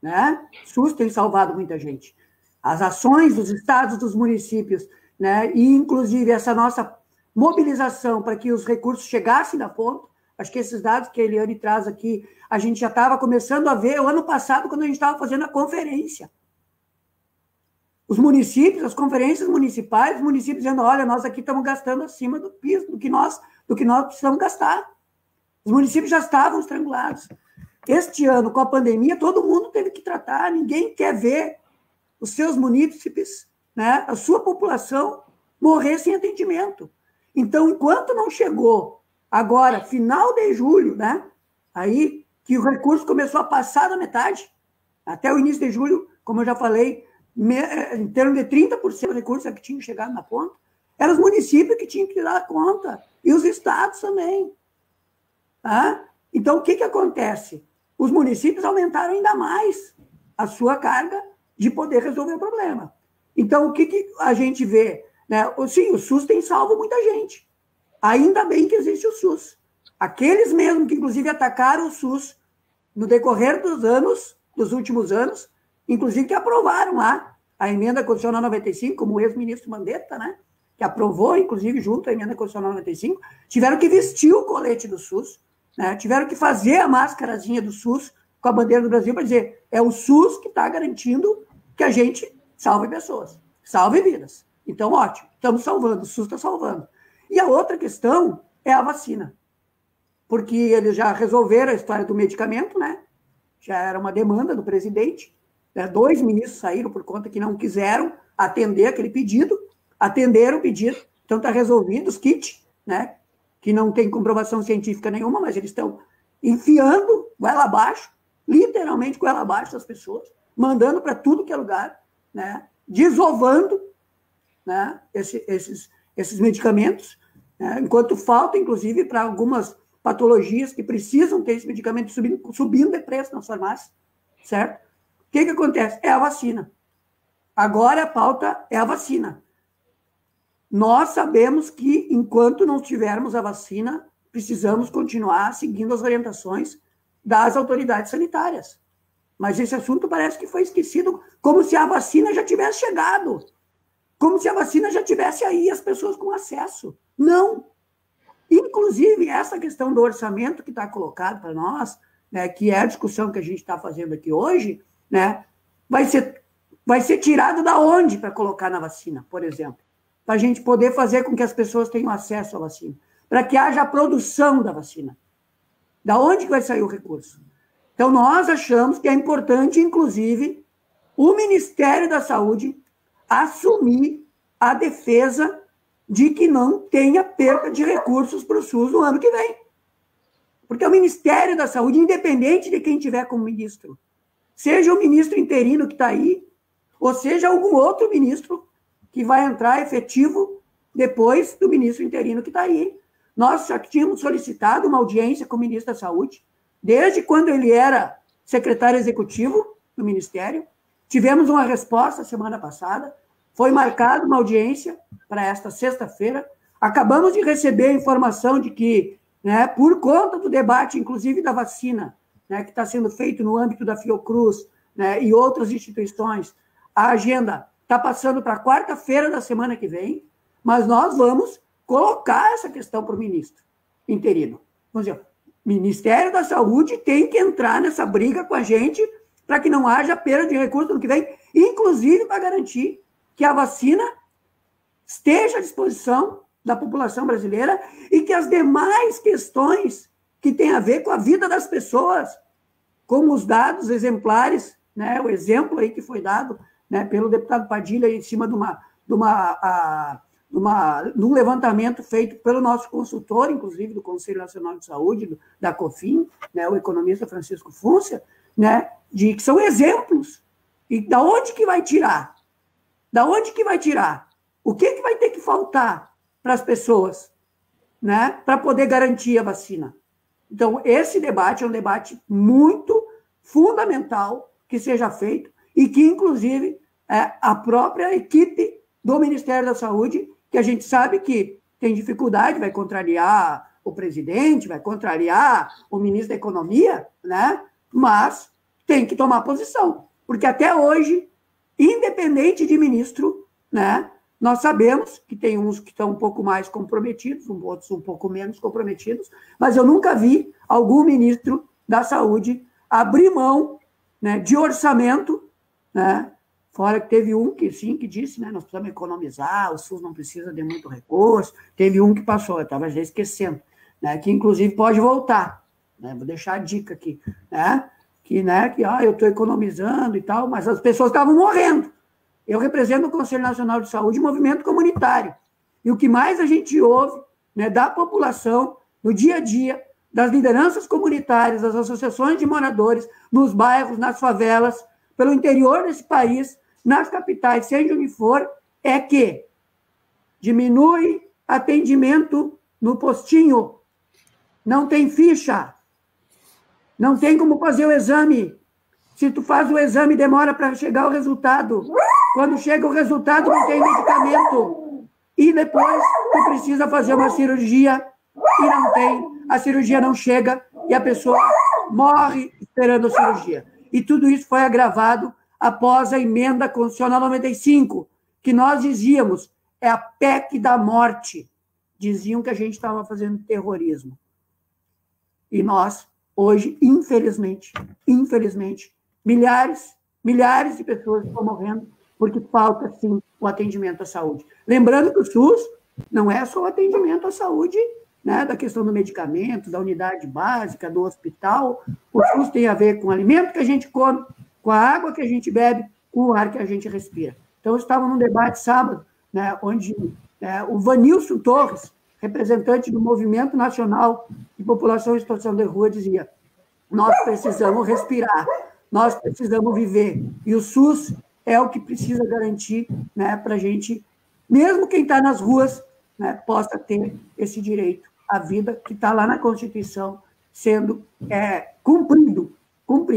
Né? O SUS tem salvado muita gente. As ações dos estados, dos municípios, né? E, inclusive, essa nossa mobilização para que os recursos chegassem na ponta, acho que esses dados que a Eliane traz aqui, a gente já estava começando a ver o ano passado, quando a gente estava fazendo a conferência. Os municípios, as conferências municipais, os municípios dizendo, olha, nós aqui estamos gastando acima do piso, do que nós precisamos gastar. Os municípios já estavam estrangulados. Este ano, com a pandemia, todo mundo teve que tratar, ninguém quer ver os seus munícipes, né, a sua população, morrer sem atendimento. Então, enquanto não chegou agora, final de julho, né, aí que o recurso começou a passar da metade, até o início de julho, como eu já falei, em termos de 30% do recurso que tinham chegado na ponta, eram os municípios que tinham que dar conta, e os estados também. Tá? Então, o que acontece? Os municípios aumentaram ainda mais a sua carga de poder resolver o problema. Então, o que a gente vê? Né? Sim, o SUS tem salvo muita gente. Ainda bem que existe o SUS. Aqueles mesmo que, inclusive, atacaram o SUS no decorrer dos últimos anos, inclusive que aprovaram lá a emenda constitucional 95, como o ex-ministro Mandetta, né? Que aprovou, inclusive, junto à emenda constitucional 95, tiveram que vestir o colete do SUS, né? Tiveram que fazer a máscarazinha do SUS com a bandeira do Brasil para dizer, é o SUS que está garantindo que a gente salve pessoas, salve vidas. Então, ótimo, estamos salvando, o SUS está salvando. E a outra questão é a vacina, porque eles já resolveram a história do medicamento, né? Já era uma demanda do presidente, né? 2 ministros saíram por conta que não quiseram atender aquele pedido, atenderam o pedido, então está resolvido os kits, né? Que não tem comprovação científica nenhuma, mas eles estão enfiando goela abaixo, literalmente goela abaixo das pessoas, mandando para tudo que é lugar, né? Desovando, né? Esses medicamentos, né? Enquanto falta, inclusive, para algumas patologias que precisam ter esse medicamento subindo de preço nas farmácias, certo? O que acontece? É a vacina. Agora a pauta é a vacina. Nós sabemos que, enquanto não tivermos a vacina, precisamos continuar seguindo as orientações das autoridades sanitárias. Mas esse assunto parece que foi esquecido, como se a vacina já tivesse chegado, como se a vacina já tivesse aí, as pessoas com acesso. Não. Inclusive, essa questão do orçamento que está colocado para nós, né, que é a discussão que a gente está fazendo aqui hoje, né, vai ser tirado da onde para colocar na vacina, por exemplo? Para a gente poder fazer com que as pessoas tenham acesso à vacina, para que haja a produção da vacina. Da onde que vai sair o recurso? Então, nós achamos que é importante, inclusive, o Ministério da Saúde assumir a defesa de que não tenha perda de recursos para o SUS no ano que vem. Porque o Ministério da Saúde, independente de quem tiver como ministro, seja o ministro interino que está aí, ou seja algum outro ministro que vai entrar efetivo depois do ministro interino que está aí. Nós já tínhamos solicitado uma audiência com o ministro da Saúde, desde quando ele era secretário executivo do Ministério. Tivemos uma resposta semana passada, foi marcada uma audiência para esta sexta-feira. Acabamos de receber a informação de que, né, por conta do debate, inclusive da vacina, né, que está sendo feito no âmbito da Fiocruz, né, e outras instituições, a agenda está passando para quarta-feira da semana que vem, mas nós vamos colocar essa questão para o ministro interino. Vamos dizer, o Ministério da Saúde tem que entrar nessa briga com a gente para que não haja perda de recursos no ano que vem, inclusive para garantir que a vacina esteja à disposição da população brasileira e que as demais questões que têm a ver com a vida das pessoas, como os dados exemplares, né, o exemplo aí que foi dado, né, pelo deputado Padilha em cima de um levantamento feito pelo nosso consultor, inclusive do Conselho Nacional de Saúde, da COFIN, né, o economista Francisco Fúncia, né, de que são exemplos. E da onde que vai tirar? Da onde que vai tirar? O que vai ter que faltar para as pessoas, né, para poder garantir a vacina? Então, esse debate é um debate muito fundamental que seja feito e que, inclusive, a própria equipe do Ministério da Saúde, que a gente sabe que tem dificuldade, vai contrariar o presidente, vai contrariar o ministro da Economia, né? Mas tem que tomar posição, porque até hoje, independente de ministro, né, nós sabemos que tem uns que estão um pouco mais comprometidos, outros um pouco menos comprometidos, mas eu nunca vi algum ministro da Saúde abrir mão, né, de orçamento, né, fora que teve um que sim, que disse, né, nós precisamos economizar, o SUS não precisa de muito recurso, teve um que passou, eu estava já esquecendo, né, que inclusive pode voltar, né, vou deixar a dica aqui, né, que eu estou economizando e tal, mas as pessoas estavam morrendo. Eu represento o Conselho Nacional de Saúde, movimento comunitário, e o que mais a gente ouve, né, da população, no dia a dia, das lideranças comunitárias, das associações de moradores, nos bairros, nas favelas, pelo interior desse país, nas capitais, seja onde for, é que diminui atendimento no postinho, não tem ficha, não tem como fazer o exame. Se tu faz o exame, demora para chegar o resultado. Quando chega o resultado, não tem medicamento. E depois, tu precisa fazer uma cirurgia e não tem. A cirurgia não chega e a pessoa morre esperando a cirurgia. E tudo isso foi agravado após a emenda constitucional 95, que nós dizíamos, é a PEC da morte. Diziam que a gente estava fazendo terrorismo. E nós, hoje, infelizmente, milhares de pessoas estão morrendo porque falta, sim, o atendimento à saúde. Lembrando que o SUS não é só o atendimento à saúde, né, da questão do medicamento, da unidade básica, do hospital. O SUS tem a ver com o alimento que a gente come, com a água que a gente bebe, com o ar que a gente respira. Então, estava num debate sábado, né, onde o Vanilson Torres, representante do Movimento Nacional de População em Situação de Rua, dizia: nós precisamos respirar, nós precisamos viver. E o SUS é o que precisa garantir, né, para a gente, mesmo quem está nas ruas, né, possa ter esse direito à vida que está lá na Constituição, sendo cumprido,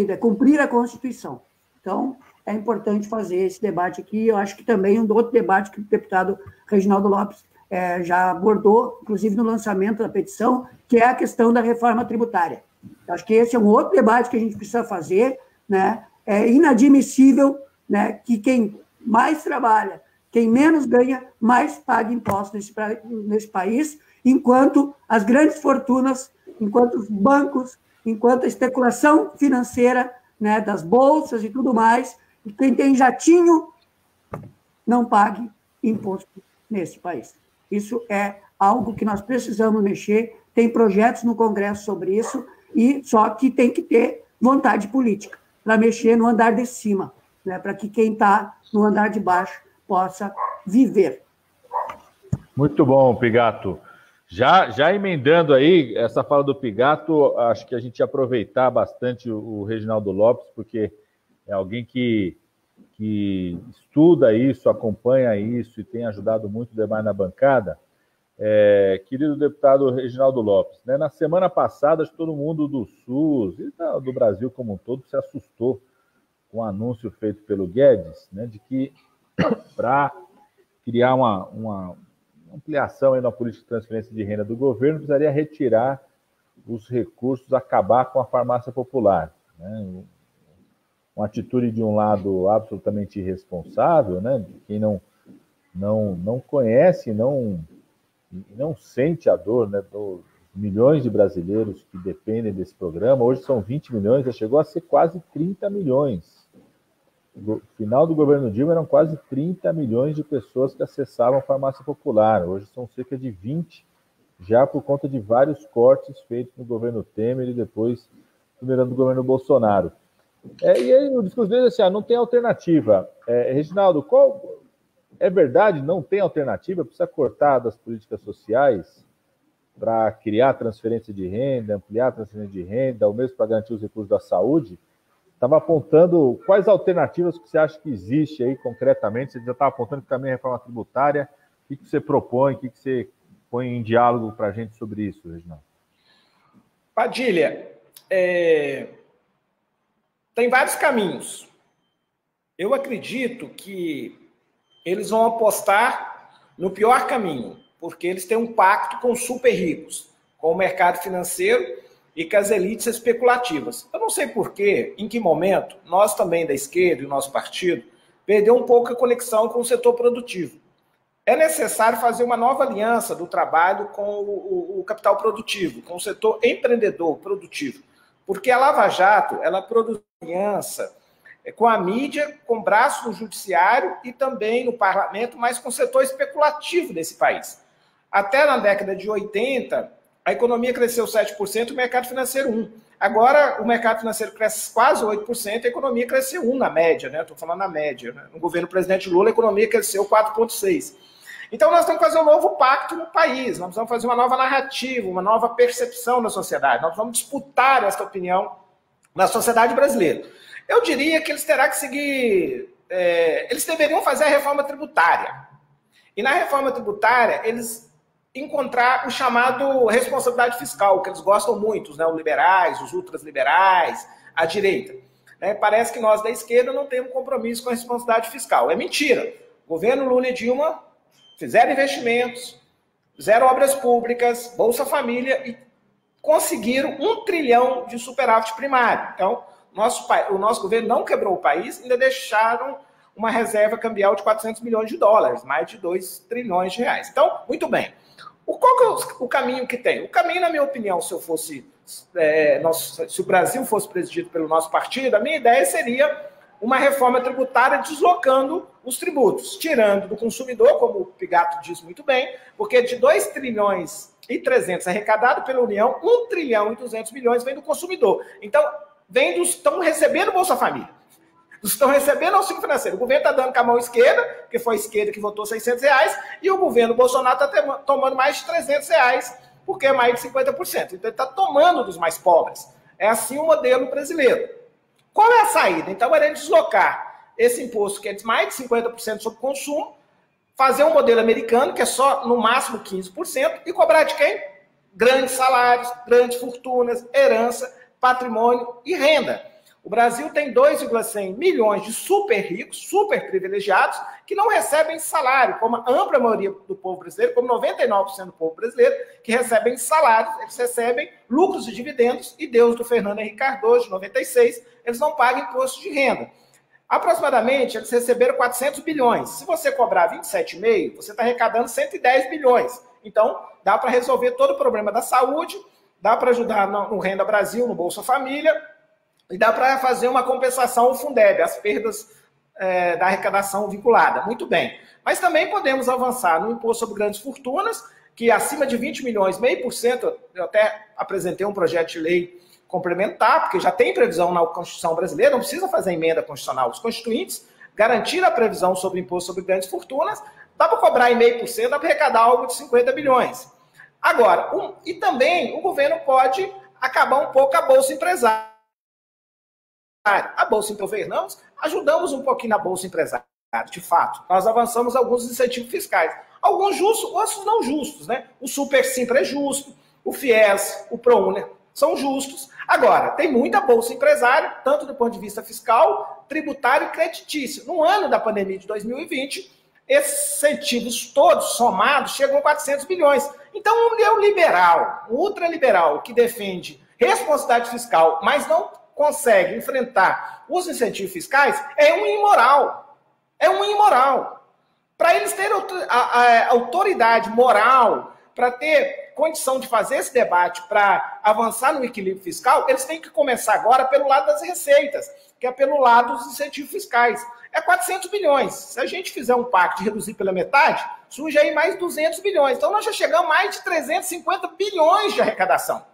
é cumprir a Constituição. Então, é importante fazer esse debate aqui. Eu acho que também um outro debate que o deputado Reginaldo Lopes já abordou, inclusive no lançamento da petição, que é a questão da reforma tributária. Eu acho que esse é um outro debate que a gente precisa fazer, né? É inadmissível, né, que quem mais trabalha, quem menos ganha, mais paga impostos nesse país, enquanto as grandes fortunas, enquanto os bancos, enquanto a especulação financeira, né, das bolsas e tudo mais, e quem tem jatinho não pague imposto nesse país. Isso é algo que nós precisamos mexer, tem projetos no Congresso sobre isso, e só que tem que ter vontade política para mexer no andar de cima, né, para que quem está no andar de baixo possa viver. Muito bom, Pigato. Já emendando aí essa fala do Pigato, acho que a gente ia aproveitar bastante o Reginaldo Lopes, porque é alguém que estuda isso, acompanha isso e tem ajudado muito demais na bancada. Querido deputado Reginaldo Lopes, né, na semana passada, acho que todo mundo do SUS e do Brasil como um todo se assustou com o anúncio feito pelo Guedes, né, de que para criar uma ampliação aí na política de transferência de renda do governo, precisaria retirar os recursos, acabar com a farmácia popular, né? Uma atitude, de um lado, absolutamente irresponsável, né? De quem não conhece, não sente a dor, né, dos milhões de brasileiros que dependem desse programa. Hoje são 20 milhões, já chegou a ser quase 30 milhões. No final do governo Dilma eram quase 30 milhões de pessoas que acessavam a farmácia popular. Hoje são cerca de 20, já por conta de vários cortes feitos no governo Temer e depois no governo Bolsonaro. E aí o discurso dele é assim, não tem alternativa. Reginaldo, é verdade, não tem alternativa? Precisa cortar das políticas sociais para criar transferência de renda, ampliar a transferência de renda, ou mesmo para garantir os recursos da saúde? Estava apontando quais alternativas que você acha que existe aí concretamente. Você já estava apontando que também é reforma tributária. O que você propõe, o que você põe em diálogo para a gente sobre isso, Reginaldo? Padilha, tem vários caminhos. Eu acredito que eles vão apostar no pior caminho, porque eles têm um pacto com os super ricos, com o mercado financeiro e com as elites especulativas. Eu não sei porquê, em que momento, nós também da esquerda e o nosso partido perdeu um pouco a conexão com o setor produtivo. É necessário fazer uma nova aliança do trabalho com o capital produtivo, com o setor empreendedor produtivo, porque a Lava Jato, ela produz aliança com a mídia, com braço no judiciário e também no parlamento, mas com o setor especulativo desse país. Até na década de 80, a economia cresceu 7% e o mercado financeiro 1%. Agora, o mercado financeiro cresce quase 8%, a economia cresceu 1% na média, né? Estou falando na média. Né? No governo do presidente Lula, a economia cresceu 4,6%. Então, nós temos que fazer um novo pacto no país, nós vamos fazer uma nova narrativa, uma nova percepção na sociedade, nós vamos disputar essa opinião na sociedade brasileira. Eu diria que eles terão que seguir, eles deveriam fazer a reforma tributária. E na reforma tributária, eles encontrar o chamado responsabilidade fiscal, que eles gostam muito, os neoliberais, os ultraliberais, a direita. Parece que nós da esquerda não temos compromisso com a responsabilidade fiscal. É mentira. O governo Lula e Dilma fizeram investimentos, fizeram obras públicas, Bolsa Família e conseguiram 1 trilhão de superávit primário. Então, o nosso governo não quebrou o país, ainda deixaram uma reserva cambial de 400 milhões de dólares, mais de 2 trilhões de reais. Então, muito bem. Qual que é o caminho que tem? O caminho, na minha opinião, se o Brasil fosse presidido pelo nosso partido, a minha ideia seria uma reforma tributária deslocando os tributos, tirando do consumidor, como o Pigato diz muito bem, porque de 2 trilhões e 300 arrecadado pela União, 1 trilhão e 200 milhões vem do consumidor. Então, vem dos que estão recebendo Bolsa Família, dos que estão recebendo auxílio financeiro. O governo está dando com a mão esquerda, porque foi a esquerda que votou R$600, e o governo Bolsonaro está tomando mais de R$300, porque é mais de 50%. Então, ele está tomando dos mais pobres. É assim o modelo brasileiro. Qual é a saída? Então, era deslocar esse imposto, que é de mais de 50% sobre consumo, fazer um modelo americano, que é só, no máximo, 15%, e cobrar de quem? Grandes salários, grandes fortunas, herança, patrimônio e renda. O Brasil tem 2,100 milhões de super ricos, super privilegiados, que não recebem salário, como a ampla maioria do povo brasileiro, como 99% do povo brasileiro, que recebem salários, eles recebem lucros e dividendos, e Deus do Fernando Henrique Cardoso, de 96, eles não pagam imposto de renda. Aproximadamente, eles receberam 400 bilhões. Se você cobrar 27,5, você está arrecadando 110 bilhões. Então, dá para resolver todo o problema da saúde, dá para ajudar no Renda Brasil, no Bolsa Família, e dá para fazer uma compensação ao Fundeb, as perdas da arrecadação vinculada. Muito bem. Mas também podemos avançar no imposto sobre grandes fortunas, que acima de 20 milhões, 0,5%, eu até apresentei um projeto de lei complementar, porque já tem previsão na Constituição brasileira, não precisa fazer emenda constitucional. Os constituintes garantir a previsão sobre imposto sobre grandes fortunas, dá para cobrar em 0,5%, dá para arrecadar algo de 50 bilhões. Agora, e também o governo pode acabar um pouco a Bolsa Empresária. A Bolsa governamos, ajudamos um pouquinho na Bolsa Empresária, de fato. Nós avançamos alguns incentivos fiscais. Alguns justos, outros não justos, né? O Super Simples é justo, o FIES, o ProUni são justos. Agora, tem muita Bolsa Empresária, tanto do ponto de vista fiscal, tributário e creditício. No ano da pandemia de 2020, esses incentivos todos somados chegam a 400 bilhões. Então, um neoliberal, um ultraliberal que defende responsabilidade fiscal, mas não consegue enfrentar os incentivos fiscais, é um imoral. É um imoral. Para eles terem a autoridade moral, para ter condição de fazer esse debate, para avançar no equilíbrio fiscal, eles têm que começar agora pelo lado das receitas, que é pelo lado dos incentivos fiscais. É 400 bilhões. Se a gente fizer um pacto de reduzir pela metade, surge aí mais 200 bilhões. Então, nós já chegamos a mais de 350 bilhões de arrecadação.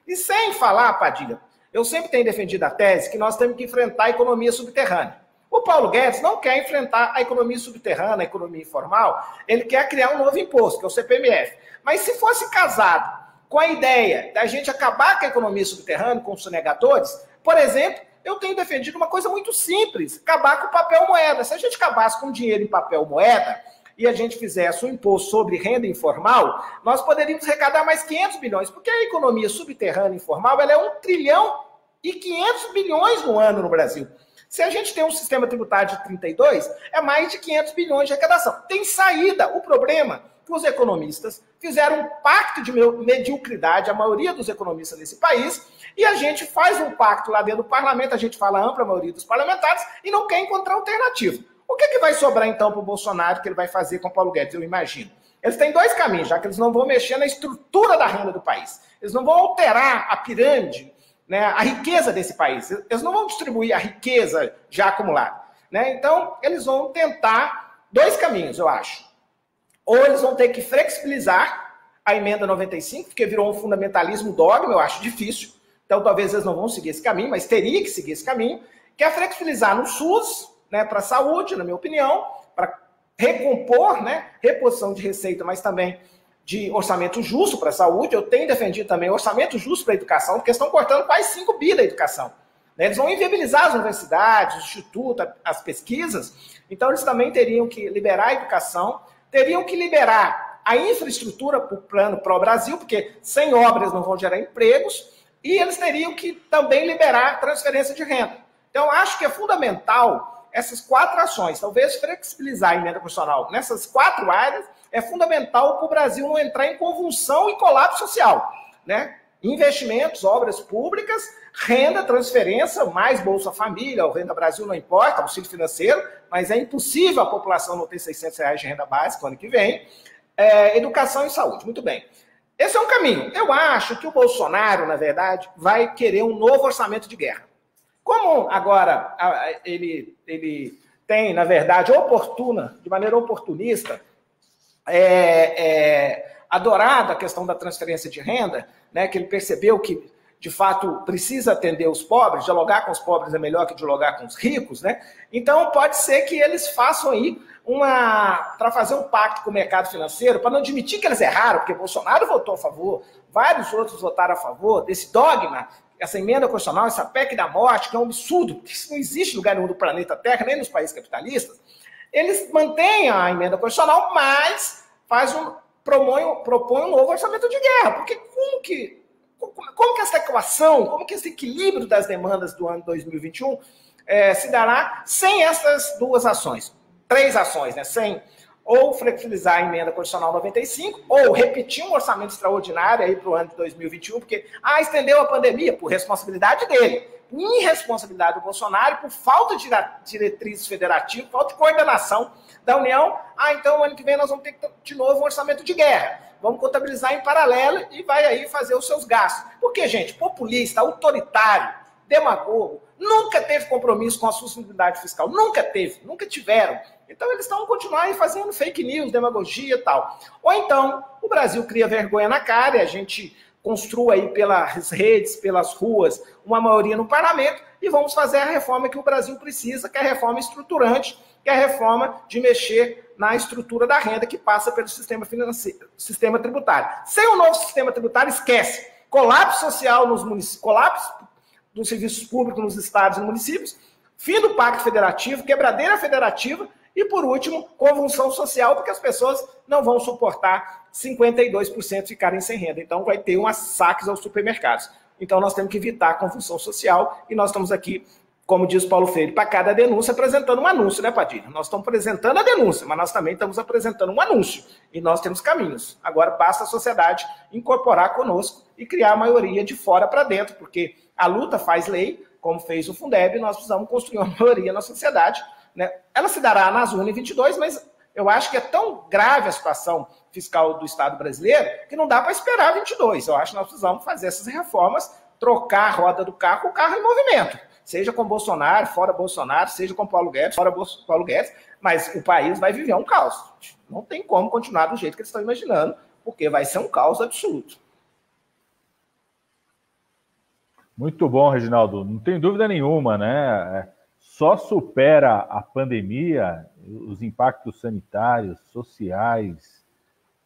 E sem falar, Padilha, eu sempre tenho defendido a tese que nós temos que enfrentar a economia subterrânea. O Paulo Guedes não quer enfrentar a economia subterrânea, a economia informal, ele quer criar um novo imposto, que é o CPMF. Mas se fosse casado com a ideia da gente acabar com a economia subterrânea, com os sonegadores, por exemplo, eu tenho defendido uma coisa muito simples, acabar com o papel moeda. Se a gente acabasse com o dinheiro em papel moeda e a gente fizesse um imposto sobre renda informal, nós poderíamos arrecadar mais 500 bilhões, porque a economia subterrânea informal ela é 1 trilhão e 500 bilhões no ano no Brasil. Se a gente tem um sistema tributário de 32, é mais de 500 bilhões de arrecadação. Tem saída. O problema é que os economistas fizeram um pacto de mediocridade, a maioria dos economistas nesse país, e a gente faz um pacto lá dentro do parlamento, a gente fala a ampla maioria dos parlamentares, e não quer encontrar alternativa. O que vai sobrar, então, para o Bolsonaro, que ele vai fazer com o Paulo Guedes, eu imagino? Eles têm dois caminhos, já que eles não vão mexer na estrutura da renda do país. Eles não vão alterar a pirâmide, né, a riqueza desse país. Eles não vão distribuir a riqueza já acumulada. Né? Então, eles vão tentar dois caminhos, eu acho. Ou eles vão ter que flexibilizar a emenda 95, porque virou um fundamentalismo dogma, eu acho difícil. Então, talvez eles não vão seguir esse caminho, mas teria que seguir esse caminho, que é flexibilizar no SUS, né, para a saúde, na minha opinião, para recompor, né, reposição de receita, mas também de orçamento justo para a saúde. Eu tenho defendido também orçamento justo para a educação, porque estão cortando quase 5 bi da educação. Eles vão inviabilizar as universidades, os institutos, as pesquisas. Então, eles também teriam que liberar a educação, teriam que liberar a infraestrutura para o plano Pro-Brasil, porque sem obras não vão gerar empregos, e eles teriam que também liberar a transferência de renda. Então, acho que é fundamental essas 4 ações, talvez flexibilizar a emenda constitucional nessas 4 áreas, é fundamental para o Brasil não entrar em convulsão e colapso social. Né? Investimentos, obras públicas, renda, transferência, mais Bolsa Família, o Renda Brasil não importa, auxílio financeiro, mas é impossível a população não ter R$600 de renda básica no ano que vem. Educação e saúde, muito bem. Esse é um caminho. Eu acho que o Bolsonaro, na verdade, vai querer um novo orçamento de guerra. Como agora ele tem, na verdade, de maneira oportunista, adorado a questão da transferência de renda, né, que ele percebeu que, de fato, precisa atender os pobres, dialogar com os pobres é melhor que dialogar com os ricos, né? Então, pode ser que eles façam aí para fazer um pacto com o mercado financeiro, para não admitir que eles erraram, porque Bolsonaro votou a favor, vários outros votaram a favor desse dogma, essa emenda constitucional, essa PEC da morte, que é um absurdo, porque isso não existe em lugar nenhum do planeta Terra, nem nos países capitalistas. Eles mantêm a emenda constitucional, mas propõem um novo orçamento de guerra. Porque como que essa equação, como que esse equilíbrio das demandas do ano 2021 se dará sem essas 2 ações? 3 ações, né? Sem ou flexibilizar a emenda constitucional 95, ou repetir um orçamento extraordinário aí para o ano de 2021, porque estendeu a pandemia, por responsabilidade dele. Irresponsabilidade do Bolsonaro, por falta de diretrizes federativas, falta de coordenação da União. Então, ano que vem nós vamos ter de novo um orçamento de guerra. Vamos contabilizar em paralelo e vai aí fazer os seus gastos. Porque, gente, populista, autoritário, demagogo, nunca teve compromisso com a sustentabilidade fiscal. Nunca tiveram. Então, eles estão continuando fazendo fake news, demagogia e tal. Ou então, o Brasil cria vergonha na cara e a gente construa aí pelas redes, pelas ruas, uma maioria no parlamento e vamos fazer a reforma que o Brasil precisa, que é a reforma estruturante, que é a reforma de mexer na estrutura da renda que passa pelo sistema financeiro, sistema tributário. Sem o novo sistema tributário, esquece. Colapso social nos municípios, colapso dos serviços públicos nos estados e municípios, fim do pacto federativo, quebradeira federativa e, por último, convulsão social, porque as pessoas não vão suportar 52% ficarem sem renda. Então, vai ter um saques aos supermercados. Então, nós temos que evitar a convulsão social e nós estamos aqui, como diz Paulo Freire, para cada denúncia apresentando um anúncio, né, Padilha? Nós estamos apresentando a denúncia, mas nós também estamos apresentando um anúncio e nós temos caminhos. Agora, basta a sociedade incorporar conosco e criar a maioria de fora para dentro, porque a luta faz lei, como fez o Fundeb, nós precisamos construir uma maioria na sociedade, né? Ela se dará nas urnas em 22, mas eu acho que é tão grave a situação fiscal do Estado brasileiro que não dá para esperar 22. Eu acho que nós precisamos fazer essas reformas, trocar a roda do carro com o carro em movimento. Seja com Bolsonaro, fora Bolsonaro, seja com Paulo Guedes, fora Paulo Guedes, mas o país vai viver um caos. Não tem como continuar do jeito que eles estão imaginando, porque vai ser um caos absoluto. Muito bom, Reginaldo. Não tem dúvida nenhuma, né? Só supera a pandemia, os impactos sanitários, sociais,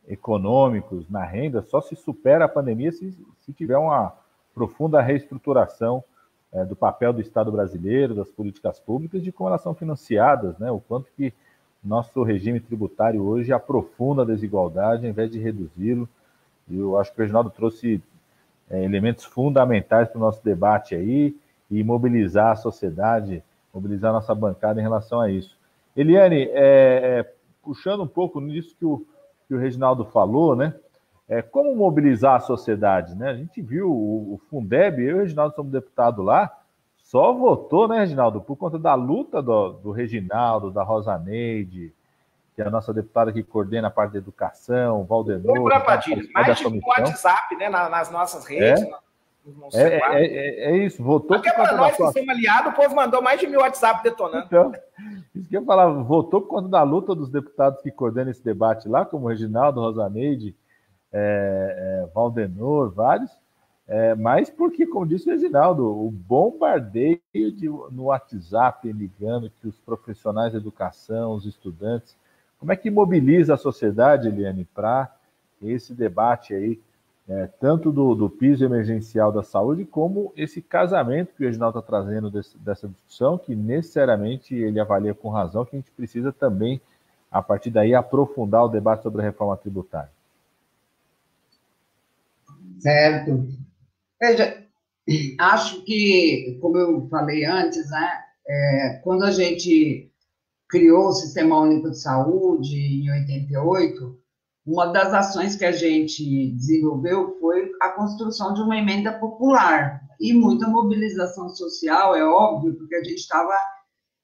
econômicos na renda, só se supera a pandemia se tiver uma profunda reestruturação do papel do Estado brasileiro, das políticas públicas, de como elas são financiadas, né? O quanto que nosso regime tributário hoje aprofunda a desigualdade ao invés de reduzi-lo. E eu acho que o Reginaldo trouxe elementos fundamentais para o nosso debate aí e mobilizar a sociedade, mobilizar a nossa bancada em relação a isso. Eliane, puxando um pouco nisso que o Reginaldo falou, né? Como mobilizar a sociedade, né? A gente viu o Fundeb, eu e o Reginaldo somos deputados lá, só votou, né, Reginaldo, por conta da luta do Reginaldo, da Rosaneide, que é a nossa deputada que coordena a parte da educação, Valdenor... Mais de um WhatsApp, né, nas nossas redes. É isso, votou... Até para nós que somos aliados, o povo mandou mais de 1000 WhatsApp detonando. Então, isso que eu falava, votou por conta da luta dos deputados que coordenam esse debate lá, como Reginaldo, Rosaneide, Valdenor, vários, mas porque, como disse o Reginaldo, o bombardeio no WhatsApp, ligando que os profissionais da educação, os estudantes, como é que mobiliza a sociedade, Eliane, para esse debate aí, tanto do piso emergencial da saúde, como esse casamento que o Reginaldo está trazendo dessa discussão, que necessariamente ele avalia com razão que a gente precisa também, a partir daí, aprofundar o debate sobre a reforma tributária. Certo. Veja, acho que, como eu falei antes, né, quando a gente criou o Sistema Único de Saúde em 88, uma das ações que a gente desenvolveu foi a construção de uma emenda popular e muita mobilização social, é óbvio, porque a gente estava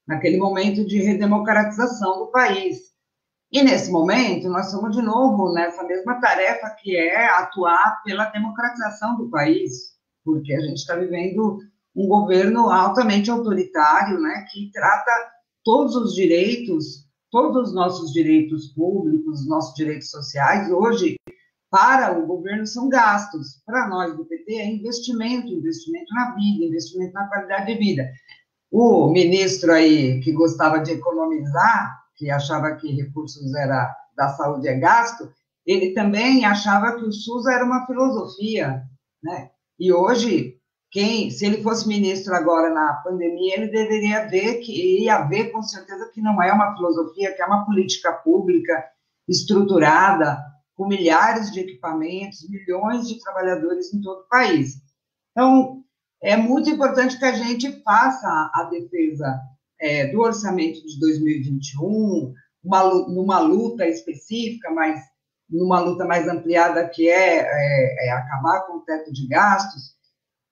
naquele momento de redemocratização do país. E, nesse momento, nós estamos de novo nessa mesma tarefa que é atuar pela democratização do país, porque a gente está vivendo um governo altamente autoritário, né, que trata todos os nossos direitos públicos, nossos direitos sociais, hoje, para o governo, são gastos. Para nós, do PT, é investimento na vida, investimento na qualidade de vida. O ministro aí, que gostava de economizar, que achava que recursos da saúde é gasto, ele também achava que o SUS era uma filosofia, né? E hoje, se ele fosse ministro agora na pandemia, ele deveria ia ver com certeza que não é uma filosofia, que é uma política pública estruturada, com milhares de equipamentos, milhões de trabalhadores em todo o país. Então, é muito importante que a gente faça a defesa do orçamento de 2021, numa luta específica, mas numa luta mais ampliada, que é acabar com o teto de gastos,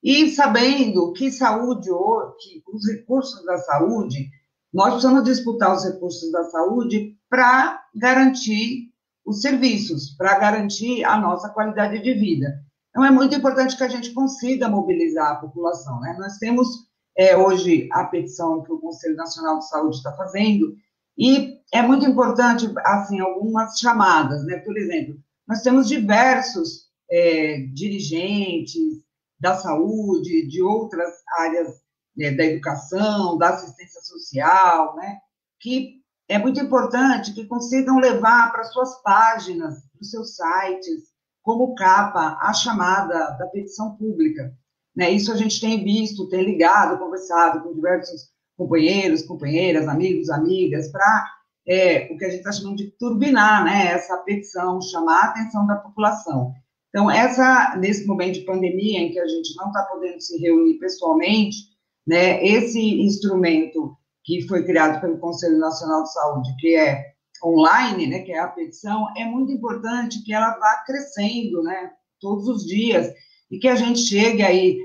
e sabendo que que os recursos da saúde, nós precisamos disputar os recursos da saúde para garantir os serviços, para garantir a nossa qualidade de vida. Então, é muito importante que a gente consiga mobilizar a população, né? Nós temos hoje a petição que o Conselho Nacional de Saúde está fazendo, e é muito importante, assim, algumas chamadas, né? Por exemplo, nós temos diversos dirigentes da saúde, de outras áreas da educação, da assistência social, né? Que é muito importante que consigam levar para suas páginas, para os seus sites, como capa, a chamada da petição pública. Né? Isso a gente tem visto, tem ligado, conversado com diversos companheiros, companheiras, amigos, amigas, para o que a gente está chamando de turbinar, né? Essa petição, chamar a atenção da população. Então, nesse momento de pandemia, em que a gente não está podendo se reunir pessoalmente, né, esse instrumento que foi criado pelo Conselho Nacional de Saúde, que é online, né, que é a petição, é muito importante que ela vá crescendo, né, todos os dias, e que a gente chegue aí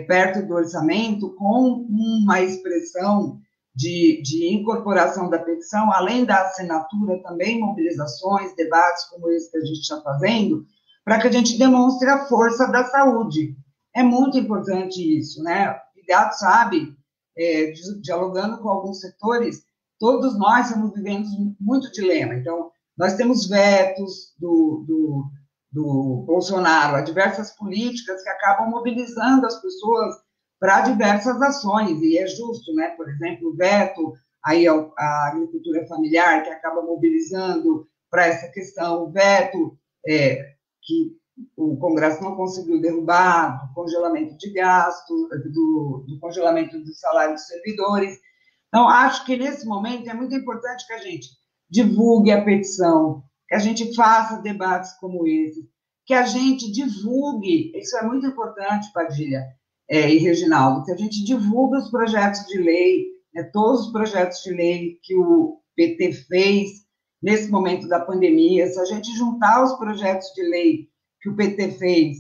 perto do orçamento com uma expressão de incorporação da petição, além da assinatura, também mobilizações, debates como esse que a gente está fazendo, para que a gente demonstre a força da saúde. É muito importante isso, né? O Vigato sabe, dialogando com alguns setores, todos nós estamos vivendo muito dilema. Então, nós temos vetos do Bolsonaro a diversas políticas que acabam mobilizando as pessoas para diversas ações, e é justo, né? Por exemplo, o veto aí à agricultura familiar, que acaba mobilizando para essa questão, o veto que o Congresso não conseguiu derrubar, do congelamento de gastos, do congelamento do salário dos servidores. Então, acho que nesse momento é muito importante que a gente divulgue a petição, que a gente faça debates como esse, que a gente divulgue, isso é muito importante, Padilha e Reginaldo, que a gente divulgue os projetos de lei, né, todos os projetos de lei que o PT fez nesse momento da pandemia. Se a gente juntar os projetos de lei que o PT fez,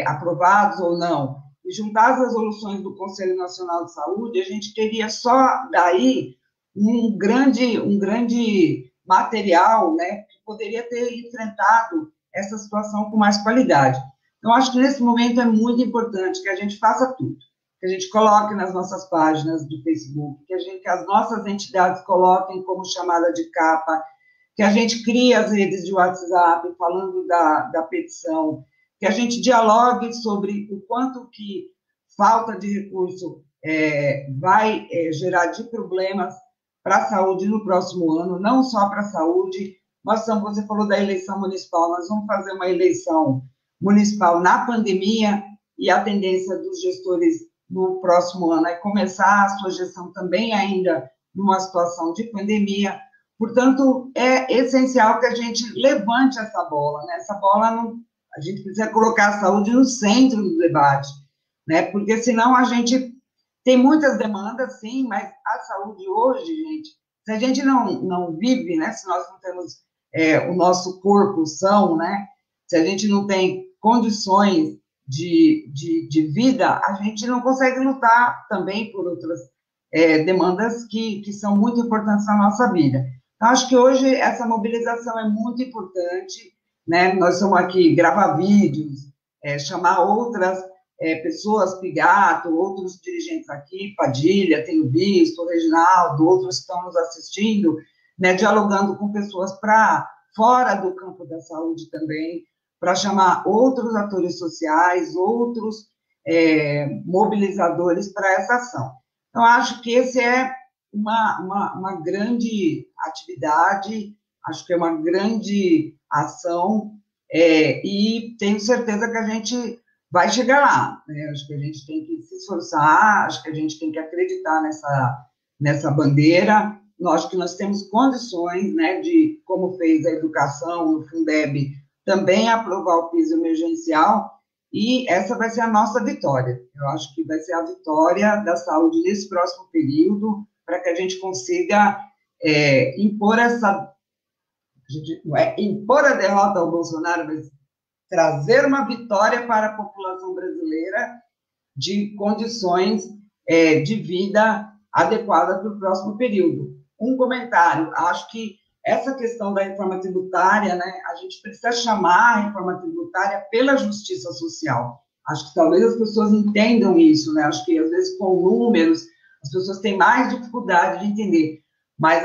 aprovados ou não, e juntar as resoluções do Conselho Nacional de Saúde, a gente teria só daí um grande material, né, que poderia ter enfrentado essa situação com mais qualidade. Então, acho que nesse momento é muito importante que a gente faça tudo, que a gente coloque nas nossas páginas de Facebook, que as nossas entidades coloquem como chamada de capa, que a gente crie as redes de WhatsApp falando da petição, que a gente dialogue sobre o quanto que falta de recurso vai gerar de problemas para a saúde no próximo ano, não só para a saúde. Você falou da eleição municipal, nós vamos fazer uma eleição municipal na pandemia, e a tendência dos gestores no próximo ano é começar a sua gestão também ainda numa situação de pandemia. Portanto, é essencial que a gente levante essa bola, né? Essa bola, a gente precisa colocar a saúde no centro do debate, né? Porque senão a gente tem muitas demandas, sim, mas a saúde hoje, gente, se a gente não vive, né? Se nós não temos o nosso corpo são, né? Se a gente não tem condições de vida, a gente não consegue lutar também por outras demandas que são muito importantes na nossa vida. Então, acho que hoje essa mobilização é muito importante, né? Nós estamos aqui gravar vídeos, chamar outras pessoas, Pigato, outros dirigentes aqui, Padilha, tenho visto, o Reginaldo, outros que estão nos assistindo, né? Dialogando com pessoas para fora do campo da saúde também, para chamar outros atores sociais, outros mobilizadores para essa ação. Então, acho que esse é uma grande atividade, acho que é uma grande ação, e tenho certeza que a gente vai chegar lá, né? Acho que a gente tem que se esforçar, acho que a gente tem que acreditar nessa bandeira. Acho que nós temos condições, né, de, como fez a educação no Fundeb, também aprovar o piso emergencial, e essa vai ser a nossa vitória. Eu acho que vai ser a vitória da saúde nesse próximo período, para que a gente consiga impor impor a derrota ao Bolsonaro, mas trazer uma vitória para a população brasileira de condições de vida adequadas para o próximo período. Um comentário, acho que essa questão da reforma tributária, né, a gente precisa chamar a reforma tributária pela justiça social. Acho que talvez as pessoas entendam isso, né? Acho que, às vezes, com números, as pessoas têm mais dificuldade de entender. Mas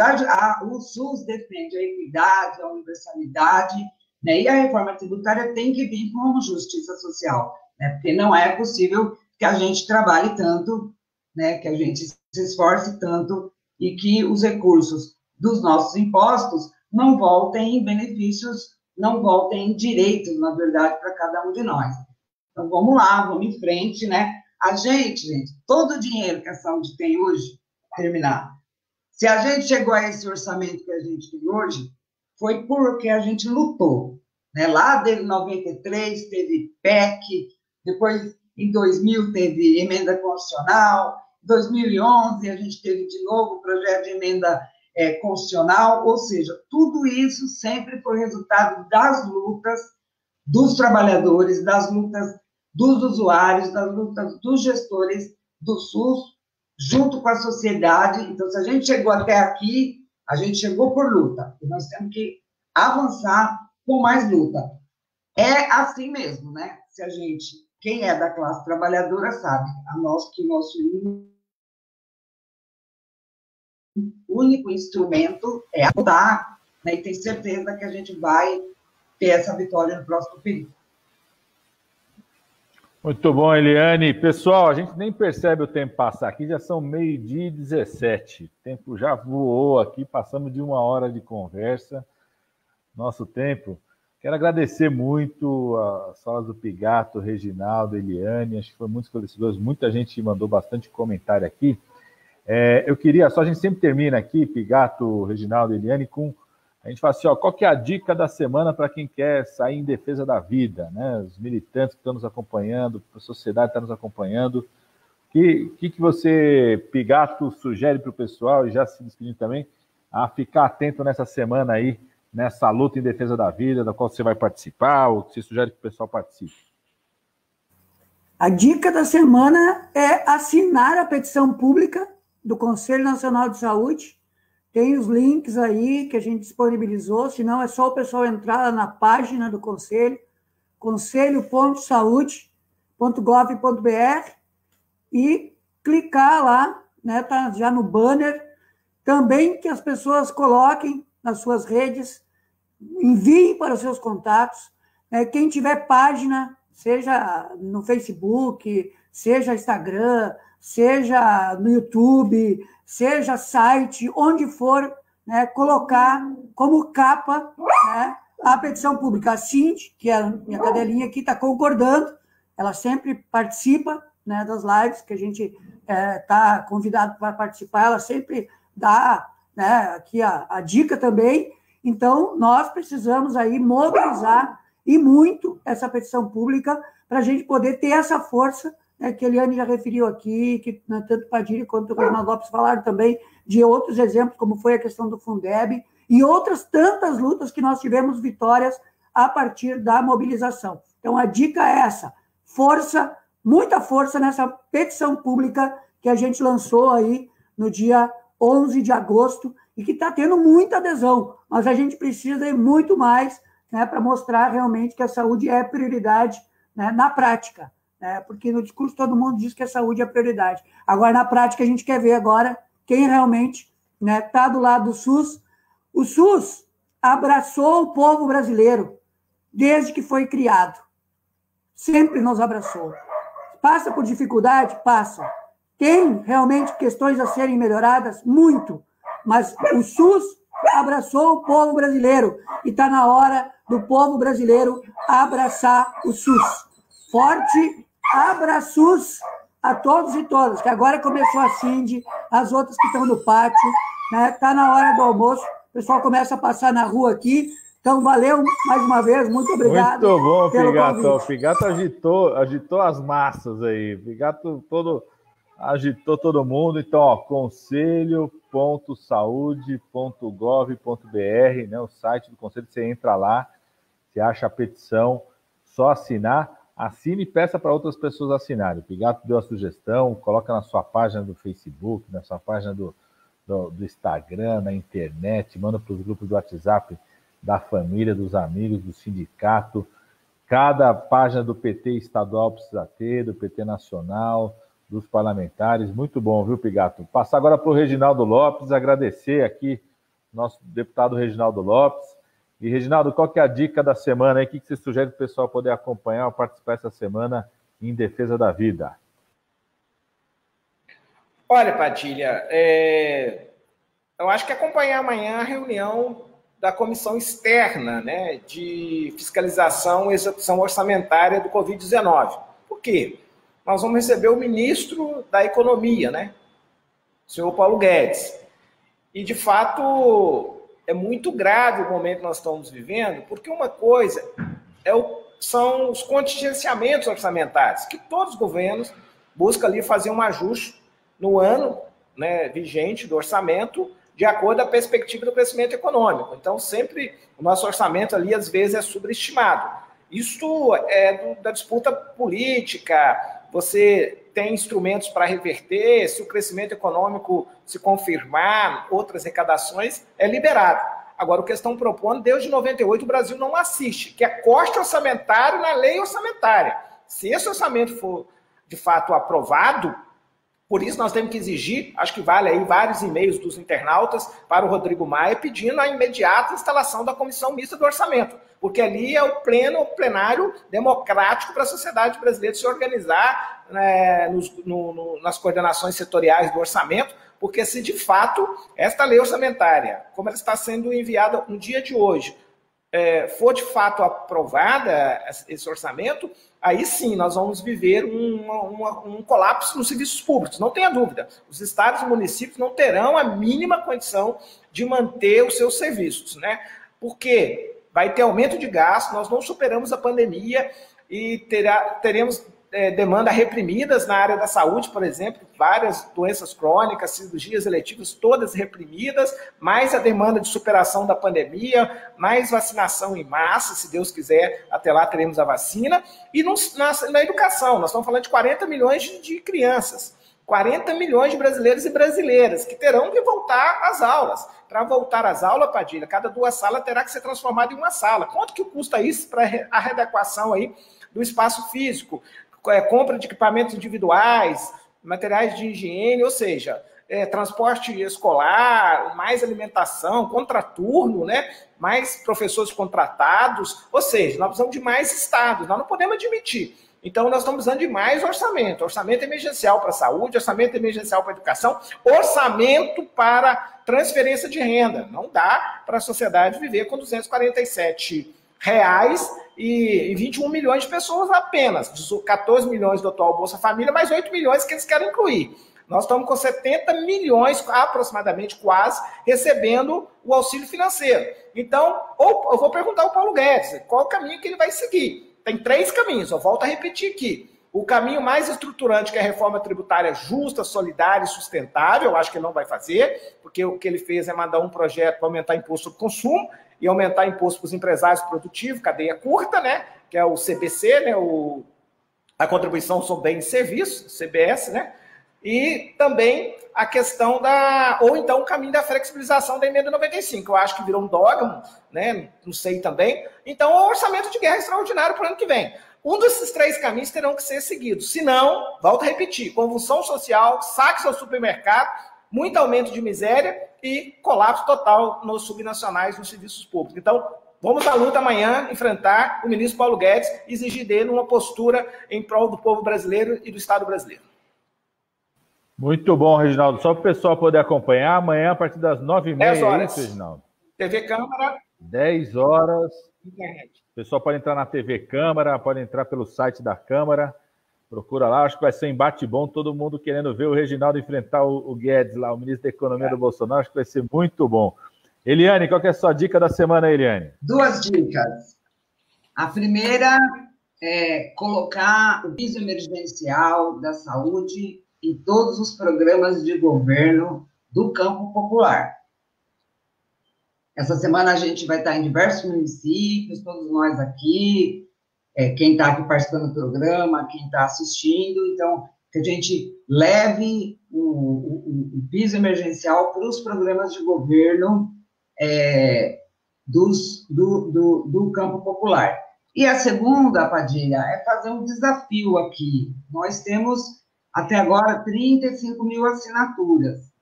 o SUS defende a equidade, a universalidade, né? E a reforma tributária tem que vir como justiça social, né? Porque não é possível que a gente trabalhe tanto, né? Que a gente se esforce tanto e que os recursos dos nossos impostos não voltem em benefícios, não voltem em direitos, na verdade, para cada um de nós. Então, vamos lá, vamos em frente, né? A gente, todo o dinheiro que a saúde tem hoje, terminar, se a gente chegou a esse orçamento que a gente tem hoje, foi porque a gente lutou, né? Lá desde 93 teve PEC, depois em 2000 teve emenda constitucional, em 2011 a gente teve de novo o projeto de emenda constitucional, ou seja, tudo isso sempre foi resultado das lutas dos trabalhadores, das lutas dos usuários, das lutas dos gestores do SUS, junto com a sociedade. Então, se a gente chegou até aqui, a gente chegou por luta, e nós temos que avançar com mais luta. É assim mesmo, né? Se a gente, quem é da classe trabalhadora sabe, que o nosso único instrumento é lutar, né? E tem certeza que a gente vai ter essa vitória no próximo período. Muito bom, Eliane. Pessoal, a gente nem percebe o tempo passar aqui, já são 12h17. O tempo já voou aqui, passamos de 1 hora de conversa. Nosso tempo. Quero agradecer muito as falas do Pigato, Reginaldo, Eliane, acho que foi muito esclarecedor, muita gente mandou bastante comentário aqui. Eu queria, a gente sempre termina aqui, Pigato, Reginaldo, Eliane, a gente fala assim, qual que é a dica da semana para quem quer sair em defesa da vida, né? Os militantes que estão nos acompanhando, a sociedade que está nos acompanhando. O que você, Pigato, sugere para o pessoal, e já se despedindo também, a ficar atento nessa semana aí, nessa luta em defesa da vida, da qual você vai participar, ou que você sugere que o pessoal participe? A dica da semana é assinar a petição pública do Conselho Nacional de Saúde. Tem os links aí que a gente disponibilizou, senão é só o pessoal entrar lá na página do Conselho, conselho.saude.gov.br, e clicar lá, né, tá já no banner. Também que as pessoas coloquem nas suas redes, enviem para os seus contatos. Quem tiver página, seja no Facebook, seja Instagram, seja no YouTube, seja site, onde for, né, colocar como capa, né, a petição pública. A Cindy, que é a minha cadelinha aqui, está concordando, ela sempre participa, né, das lives que a gente está convidado para participar, ela sempre dá, né, aqui a dica também. Então, nós precisamos aí mobilizar e muito essa petição pública para a gente poder ter essa força, né, que a Eliane já referiu aqui, que tanto Padilha quanto o Reginaldo Lopes falaram também de outros exemplos, como foi a questão do Fundeb, e outras tantas lutas que nós tivemos vitórias a partir da mobilização. Então, a dica é essa, força, muita força nessa petição pública que a gente lançou aí no dia 11 de agosto, e que está tendo muita adesão, mas a gente precisa de muito mais, né, para mostrar realmente que a saúde é prioridade, né, na prática, né, porque no discurso todo mundo diz que a saúde é prioridade. Agora, na prática, a gente quer ver agora quem realmente está, né, do lado do SUS. O SUS abraçou o povo brasileiro desde que foi criado. Sempre nos abraçou. Passa por dificuldade? Passa. Tem realmente questões a serem melhoradas? Muito. Mas o SUS abraçou o povo brasileiro e está na hora do povo brasileiro abraçar o SUS. Forte abraços a todos e todas, que agora começou a Cindy, as outras que estão no pátio, né? Está na hora do almoço, o pessoal começa a passar na rua aqui. Então, valeu mais uma vez, muito obrigado. Muito bom, Pigato. O Pigato agitou as massas aí. O Pigato agitou todo mundo. Então, conselho.saude.gov.br, né, o site do Conselho, você entra lá, você acha a petição, só assinar, assine e peça para outras pessoas assinarem. O Pigato deu a sugestão, coloca na sua página do Facebook, na sua página do Instagram, na internet, manda para os grupos do WhatsApp da família, dos amigos, do sindicato. Cada página do PT estadual precisa ter, do PT nacional, dos parlamentares. Muito bom, viu, Pigato? Passar agora para o Reginaldo Lopes, agradecer aqui nosso deputado Reginaldo Lopes. E, Reginaldo, qual que é a dica da semana aí? O que você sugere para o pessoal poder acompanhar ou participar essa semana em defesa da vida? Olha, Padilha, Eu acho que acompanhar amanhã a reunião da comissão externa, né, de fiscalização e execução orçamentária do Covid-19. Por quê? Nós vamos receber o ministro da Economia, né, o senhor Paulo Guedes. E, de fato, é muito grave o momento que nós estamos vivendo, porque uma coisa são os contingenciamentos orçamentários, que todos os governos buscam ali fazer um ajuste no ano, né, vigente do orçamento, de acordo com a perspectiva do crescimento econômico. Então, sempre o nosso orçamento ali, às vezes, é subestimado. Isso é da disputa política, você tem instrumentos para reverter, se o crescimento econômico se confirmar, outras arrecadações, é liberado. Agora, o que estão propondo, desde 98, o Brasil não assiste, que é corte orçamentário na lei orçamentária. Se esse orçamento for, de fato, aprovado, por isso nós temos que exigir, acho que vale aí vários e-mails dos internautas para o Rodrigo Maia, pedindo a imediata instalação da Comissão Mista do Orçamento, porque ali é o plenário democrático para a sociedade brasileira se organizar, né, nas coordenações setoriais do orçamento, porque se de fato esta lei orçamentária, como ela está sendo enviada no dia de hoje, for de fato aprovada esse orçamento, aí sim nós vamos viver um colapso nos serviços públicos, não tenha dúvida. Os estados e municípios não terão a mínima condição de manter os seus serviços, né? Porque vai ter aumento de gasto, nós não superamos a pandemia e teremos demanda reprimidas na área da saúde, por exemplo, várias doenças crônicas, cirurgias eletivas, todas reprimidas, mais a demanda de superação da pandemia, mais vacinação em massa, se Deus quiser, até lá teremos a vacina. E na educação, nós estamos falando de 40 milhões de crianças, 40 milhões de brasileiros e brasileiras que terão que voltar às aulas. Para voltar às aulas, Padilha, cada 2 salas terá que ser transformada em uma sala. Quanto que custa isso para a readequação aí do espaço físico? Compra de equipamentos individuais, materiais de higiene, ou seja, transporte escolar, mais alimentação, contraturno, né? Mais professores contratados, ou seja, nós precisamos de mais estados, nós não podemos admitir. Então, nós estamos precisando de mais orçamento emergencial para a saúde, orçamento emergencial para a educação, orçamento para transferência de renda. Não dá para a sociedade viver com R$247 e 21 milhões de pessoas apenas, 14 milhões do atual Bolsa Família, mais 8 milhões que eles querem incluir. Nós estamos com 70 milhões, aproximadamente quase, recebendo o auxílio financeiro. Então, eu vou perguntar ao Paulo Guedes, qual o caminho que ele vai seguir? Tem 3 caminhos, eu volto a repetir aqui. O caminho mais estruturante, que é a reforma tributária justa, solidária e sustentável, eu acho que ele não vai fazer, porque o que ele fez é mandar um projeto para aumentar imposto sobre consumo e aumentar imposto para os empresários produtivos, cadeia curta, né, que é o CBC, né, a contribuição sobre bens e serviços, CBS, né, e também a questão ou então o caminho da flexibilização da emenda 95, eu acho que virou um dogma, né, não sei também. Então, o orçamento de guerra extraordinário para o ano que vem. Um desses 3 caminhos terão que ser seguidos. Se não, volto a repetir, convulsão social, saques ao supermercado, muito aumento de miséria e colapso total nos subnacionais, nos serviços públicos. Então, vamos à luta amanhã, enfrentar o ministro Paulo Guedes e exigir dele uma postura em prol do povo brasileiro e do Estado brasileiro. Muito bom, Reginaldo. Só para o pessoal poder acompanhar, amanhã, a partir das 9h30, é isso, Reginaldo? TV Câmara. 10 horas. Internet. O pessoal pode entrar na TV Câmara, pode entrar pelo site da Câmara. Procura lá, acho que vai ser um embate bom, todo mundo querendo ver o Reginaldo enfrentar o Guedes lá, o ministro da Economia do Bolsonaro, acho que vai ser muito bom. Eliane, qual que é a sua dica da semana, Eliane? 2 dicas. A primeira é colocar o piso emergencial da saúde em todos os programas de governo do campo popular. Essa semana a gente vai estar em diversos municípios, todos nós aqui, quem está aqui participando do programa, quem está assistindo, então, que a gente leve o piso emergencial para os programas de governo do campo popular. E a segunda, Padilha, é fazer um desafio aqui. Nós temos, até agora, 35 mil assinaturas.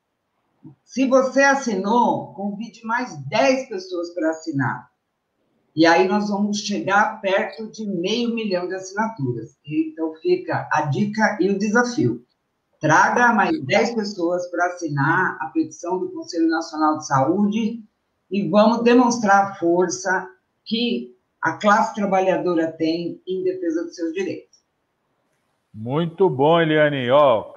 Se você assinou, convide mais 10 pessoas para assinar. E aí nós vamos chegar perto de 500 mil de assinaturas. Então fica a dica e o desafio. Traga mais 10 pessoas para assinar a petição do Conselho Nacional de Saúde e vamos demonstrar a força que a classe trabalhadora tem em defesa dos seus direitos. Muito bom, Eliane. Ó,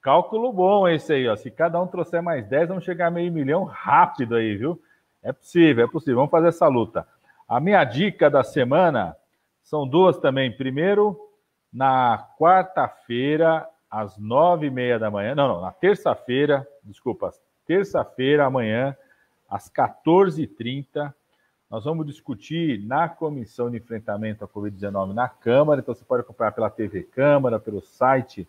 cálculo bom esse aí. Ó. Se cada um trouxer mais 10, vamos chegar a 500 mil rápido aí, viu? É possível, é possível. Vamos fazer essa luta. A minha dica da semana são duas também. Primeiro, na quarta-feira, às 9h30 da manhã. Não, na terça-feira, desculpa, terça-feira amanhã, às 14h30, nós vamos discutir na Comissão de Enfrentamento à Covid-19 na Câmara. Então, você pode acompanhar pela TV Câmara, pelo site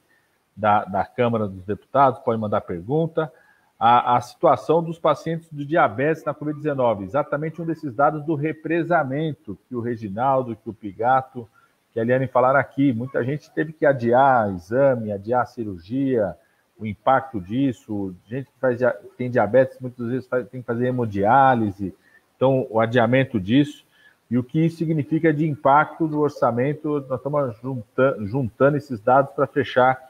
da Câmara dos Deputados, pode mandar pergunta. A situação dos pacientes do diabetes na Covid-19, exatamente um desses dados do represamento que o Reginaldo, que o Pigato, que a Eliane falaram aqui. Muita gente teve que adiar exame, adiar cirurgia, o impacto disso. Gente que tem diabetes, muitas vezes tem que fazer hemodiálise, então o adiamento disso. E o que isso significa de impacto do orçamento, nós estamos juntando esses dados para fechar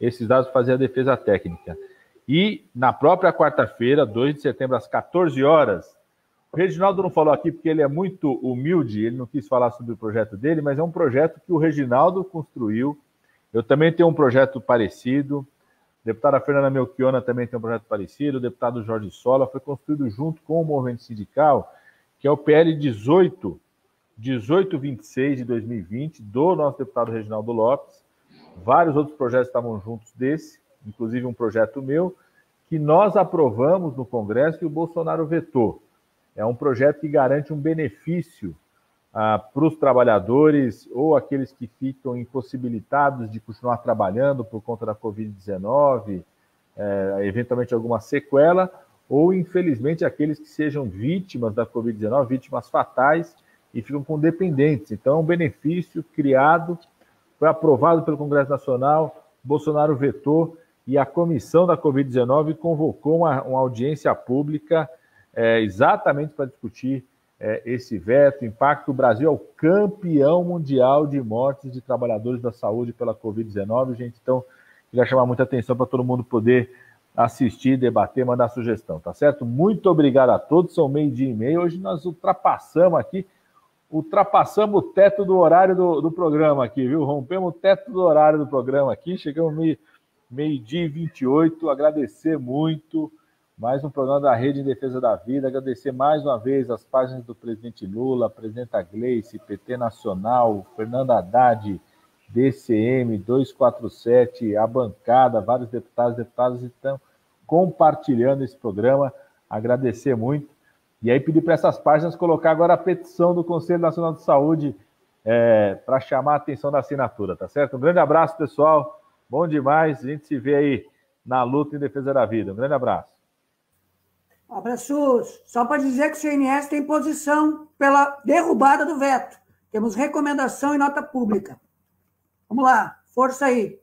esses dados, para fazer a defesa técnica. E na própria quarta-feira, 2 de setembro, às 14 horas, o Reginaldo não falou aqui porque ele é muito humilde, ele não quis falar sobre o projeto dele, mas é um projeto que o Reginaldo construiu. Eu também tenho um projeto parecido, a deputada Fernanda Melchiona também tem um projeto parecido, o deputado Jorge Sola, foi construído junto com o movimento sindical, que é o PL 1826 de 2020, do nosso deputado Reginaldo Lopes. Vários outros projetos estavam juntos desse, inclusive um projeto meu, que nós aprovamos no Congresso e o Bolsonaro vetou. É um projeto que garante um benefício para os trabalhadores ou aqueles que ficam impossibilitados de continuar trabalhando por conta da Covid-19, eventualmente alguma sequela, ou, infelizmente, aqueles que sejam vítimas da Covid-19, vítimas fatais, e ficam com dependentes. Então, é um benefício criado, foi aprovado pelo Congresso Nacional, Bolsonaro vetou, e a comissão da Covid-19 convocou uma audiência pública exatamente para discutir esse veto, impacto. O Brasil é o campeão mundial de mortes de trabalhadores da saúde pela Covid-19, gente. Então, queria chamar muita atenção para todo mundo poder assistir, debater, mandar sugestão, tá certo? Muito obrigado a todos, são 12h30. Hoje nós ultrapassamos o teto do horário do programa aqui, viu? Rompemos o teto do horário do programa aqui, chegamos 12h28, agradecer muito, mais um programa da Rede em Defesa da Vida, agradecer mais uma vez as páginas do presidente Lula, a presidenta Gleice, PT Nacional, Fernando Haddad, DCM, 247, a bancada, vários deputadas estão compartilhando esse programa, agradecer muito. E aí pedir para essas páginas colocar agora a petição do Conselho Nacional de Saúde para chamar a atenção da assinatura, tá certo? Um grande abraço, pessoal, bom demais, a gente se vê aí na luta em defesa da vida. Um grande abraço. Abraços. Só para dizer que o CNS tem posição pela derrubada do veto. Temos recomendação e nota pública. Vamos lá, força aí.